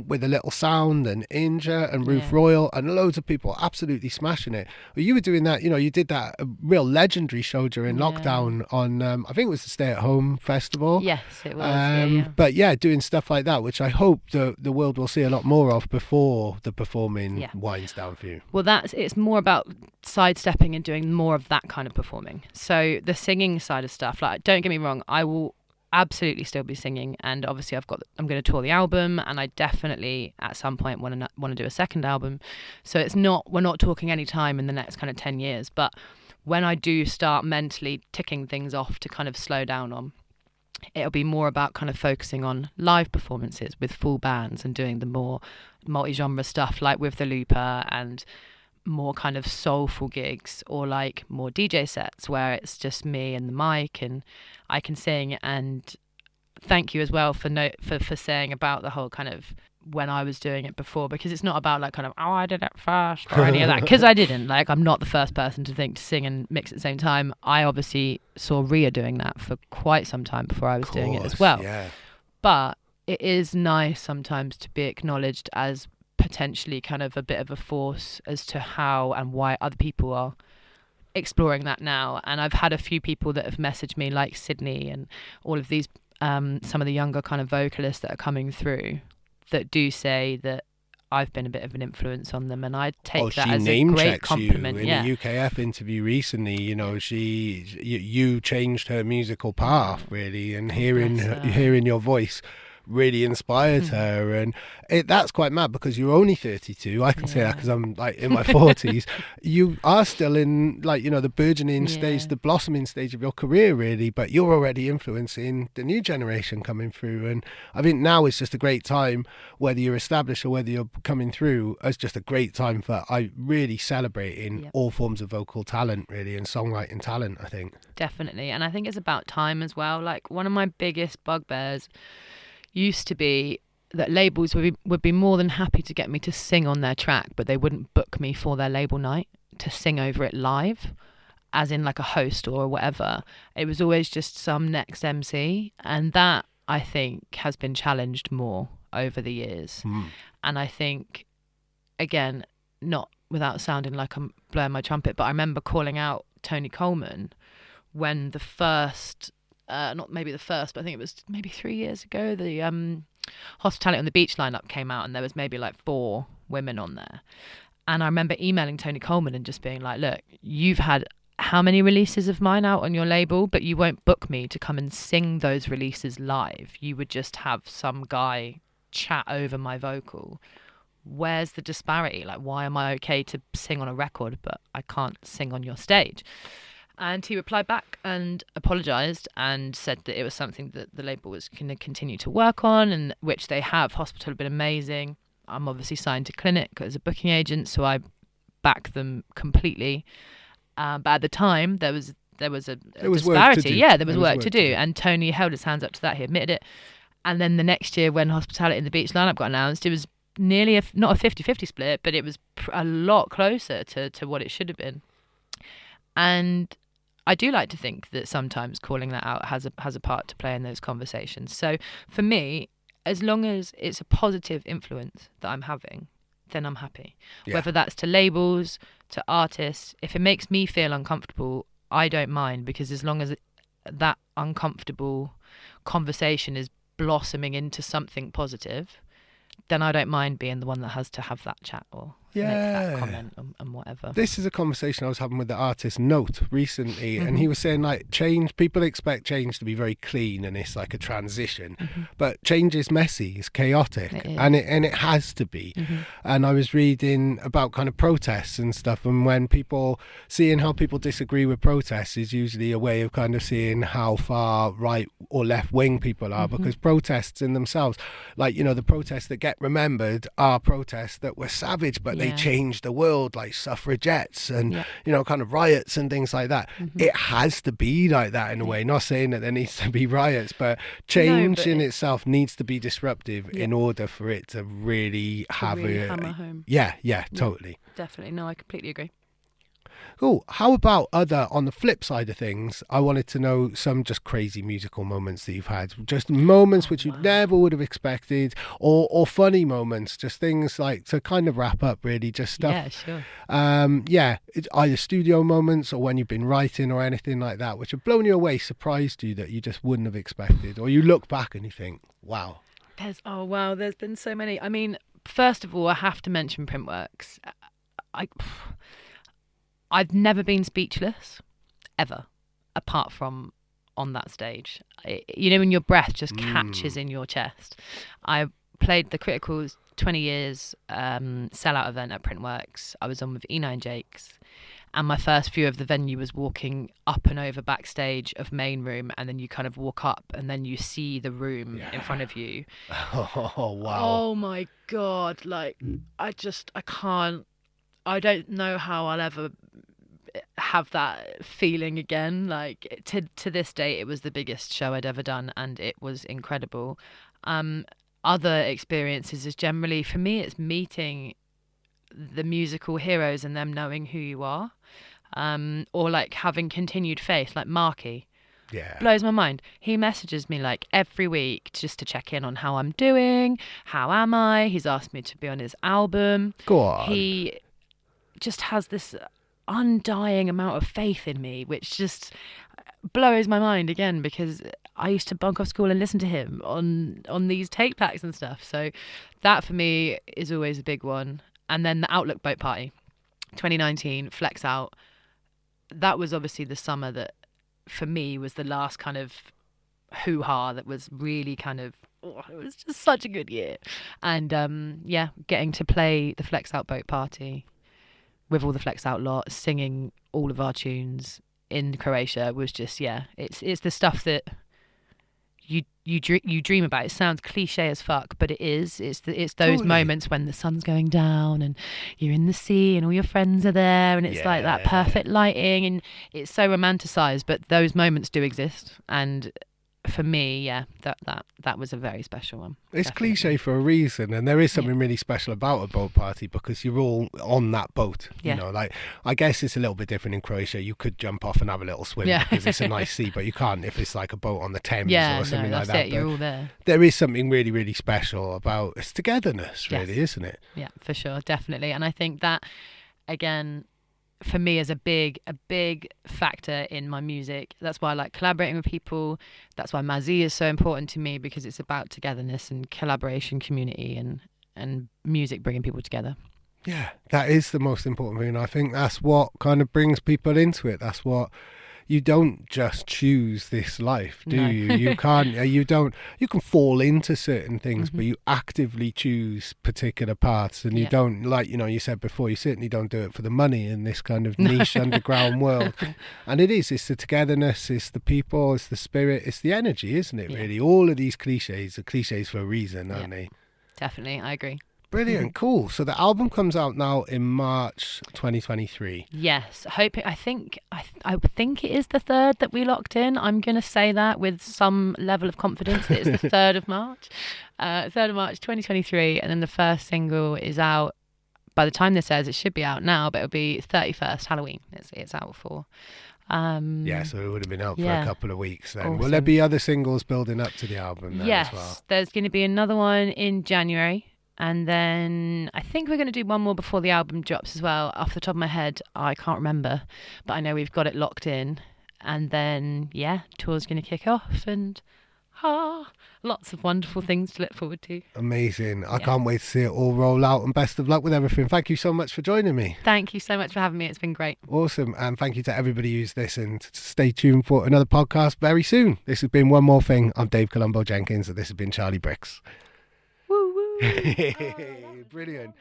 with A Little Sound and Inja and Ruth Royal and loads of people absolutely smashing it. Well, you were doing that, you did that real legendary show during lockdown on I think it was the Stay at Home Festival. Yes, it was. But doing stuff like that, which I hope the world will see a lot more of before the performing winds down for you. Well, it's more about sidestepping and doing more of that kind of performing. So the singing side of stuff, like, don't get me wrong, I will absolutely still be singing, and obviously I'm going to tour the album, and I definitely at some point want to do a second album. So we're not talking any time in the next kind of 10 years, but when I do start mentally ticking things off to kind of slow down on, it'll be more about kind of focusing on live performances with full bands and doing the more multi-genre stuff like with the Looper, and more kind of soulful gigs, or like more DJ sets where it's just me and the mic and I can sing. And thank you as well for saying about the whole kind of when I was doing it before, because it's not about like kind of, oh, I did it first or any of that, because I didn't. Like, I'm not the first person to think to sing and mix at the same time. I obviously saw Rhea doing that for quite some time before I was doing it as well. Yeah. But it is nice sometimes to be acknowledged as potentially kind of a bit of a force as to how and why other people are exploring that now. And I've had a few people that have messaged me, like Sydney and all of these some of the younger kind of vocalists that are coming through, that do say that I've been a bit of an influence on them, and I take that as a great compliment. You in a UKF interview recently, you changed her musical path really, and hearing your voice really inspired her. And that's quite mad because you're only 32. I can say that because I'm like in my 40s. You are still in like, you know, the burgeoning stage, the blossoming stage of your career really, but you're already influencing the new generation coming through. And I think now is just a great time, whether you're established or whether you're coming through, it's just a great time for really celebrating all forms of vocal talent really, and songwriting talent, I think. Definitely. And I think it's about time as well. Like, one of my biggest bugbears used to be that labels would be more than happy to get me to sing on their track, but they wouldn't book me for their label night to sing over it live, as in like a host or whatever. It was always just some next MC, and that I think has been challenged more over the years. And I think, again, not without sounding like I'm blowing my trumpet, but I remember calling out Tony Coleman when the first, not maybe the first, but I think it was maybe 3 years ago, the Hospitality on the Beach lineup came out, and there was maybe like 4 women on there. And I remember emailing Tony Coleman and just being like, look, you've had how many releases of mine out on your label, but you won't book me to come and sing those releases live. You would just have some guy chat over my vocal. Where's the disparity? Like, why am I okay to sing on a record, but I can't sing on your stage? And he replied back and apologised and said that it was something that the label was going to continue to work on, and which they have. Hospital have been amazing. I'm obviously signed to Clinic as a booking agent, so I back them completely. But at the time, there was a disparity. Yeah, there was work to do. And Tony held his hands up to that. He admitted it. And then the next year, when Hospitality in the Beach lineup got announced, it was nearly not a 50-50 split, but it was a lot closer to what it should have been. And I do like to think that sometimes calling that out has a part to play in those conversations. So for me, as long as it's a positive influence that I'm having, then I'm happy. Whether that's to labels, to artists, if it makes me feel uncomfortable, I don't mind, because as long as that uncomfortable conversation is blossoming into something positive, then I don't mind being the one that has to have that chat or make that comment and whatever. This is a conversation I was having with the artist Note recently, and he was saying like people expect change to be very clean and it's like a transition, but change is messy, it's chaotic, and it has to be. And I was reading about kind of protests and stuff, and when seeing how people disagree with protests is usually a way of kind of seeing how far right or left wing people are, because protests in themselves, like, you know, the protests that get remembered are protests that were savage, but they changed the world, like suffragettes and you know, kind of riots and things like that. It has to be like that in a way. Not saying that there needs to be riots, but change in itself needs to be disruptive in order for it to really have hammer home. Totally. Definitely. No, I completely agree. Cool. How about on the flip side of things, I wanted to know some just crazy musical moments that you've had, just moments which you never would have expected, or funny moments, just things like to kind of wrap up really, just stuff. Yeah, sure. It's either studio moments or when you've been writing or anything like that, which have blown you away, surprised you that you just wouldn't have expected, or you look back and you think, wow. There's been so many. I mean, first of all, I have to mention Printworks. I've never been speechless, ever, apart from on that stage. You know, when your breath just catches in your chest. I played the Critical's 20 years sellout event at Printworks. I was on with E9 Jakes, and my first view of the venue was walking up and over backstage of main room, and then you kind of walk up and then you see the room in front of you. Oh, wow. Oh my God. Like, I don't know how I'll ever have that feeling again. Like, to this day, it was the biggest show I'd ever done, and it was incredible. Other experiences is generally, for me, it's meeting the musical heroes and them knowing who you are, or like having continued faith, like Marky. Yeah. Blows my mind. He messages me like every week just to check in on how I'm doing, how am I. He's asked me to be on his album. Go on. He just has this undying amount of faith in me, which just blows my mind again, because I used to bunk off school and listen to him on these tape packs and stuff. So that for me is always a big one. And then the Outlook Boat Party, 2019, Flexout. That was obviously the summer that for me was the last kind of hoo-ha that was really kind of it was just such a good year. And getting to play the Flexout boat party with all the Flexout lot, singing all of our tunes in Croatia was just, it's the stuff that you dream about. It sounds cliche as fuck, but it is. It's those Totally. moments when the sun's going down and you're in the sea and all your friends are there, and it's like that perfect lighting, and it's so romanticized. But those moments do exist, and for me, that was a very special one. It's Definitely. cliche for a reason, and there is something really special about a boat party because you're all on that boat. Yeah. You know, like, I guess it's a little bit different in Croatia. You could jump off and have a little swim because it's a nice sea, but you can't if it's like a boat on the Thames or something like that's that. it. You're all there. There is something really, really special about its togetherness, really, isn't it? Yeah, for sure, definitely. And I think that, again, for me is a big factor in my music. That's why I like collaborating with people. That's why Mazi is so important to me, because it's about togetherness and collaboration, community, and music bringing people together. Yeah, that is the most important thing. I think that's what kind of brings people into it. That's what, you don't just choose this life, do you? You can't, you can fall into certain things, but you actively choose particular paths, and you don't, like, you said before, you certainly don't do it for the money in this kind of niche underground world. And it's the togetherness, it's the people, it's the spirit, it's the energy, isn't it, really? All of these cliches are cliches for a reason, aren't they? Definitely, I agree. Brilliant, cool. So the album comes out now in March 2023. Yes, I think it is the 3rd that we locked in. I'm going to say that with some level of confidence that it's the 3rd of March. 3rd of March 2023, and then the first single is out. By the time this airs, it should be out now, but it'll be 31st, Halloween. It's out for. So it would have been out for a couple of weeks then. Awesome. Will there be other singles building up to the album then as well? Yes, there's going to be another one in January. And then I think we're going to do one more before the album drops as well. Off the top of my head, I can't remember. But I know we've got it locked in. And then, tour's going to kick off. And lots of wonderful things to look forward to. Amazing. I can't wait to see it all roll out. And best of luck with everything. Thank you so much for joining me. Thank you so much for having me. It's been great. Awesome. And thank you to everybody who's listened. Stay tuned for another podcast very soon. This has been One More Thing. I'm Dave Columbo Jenkins, and this has been Charli Brix. Woo woo. Brilliant.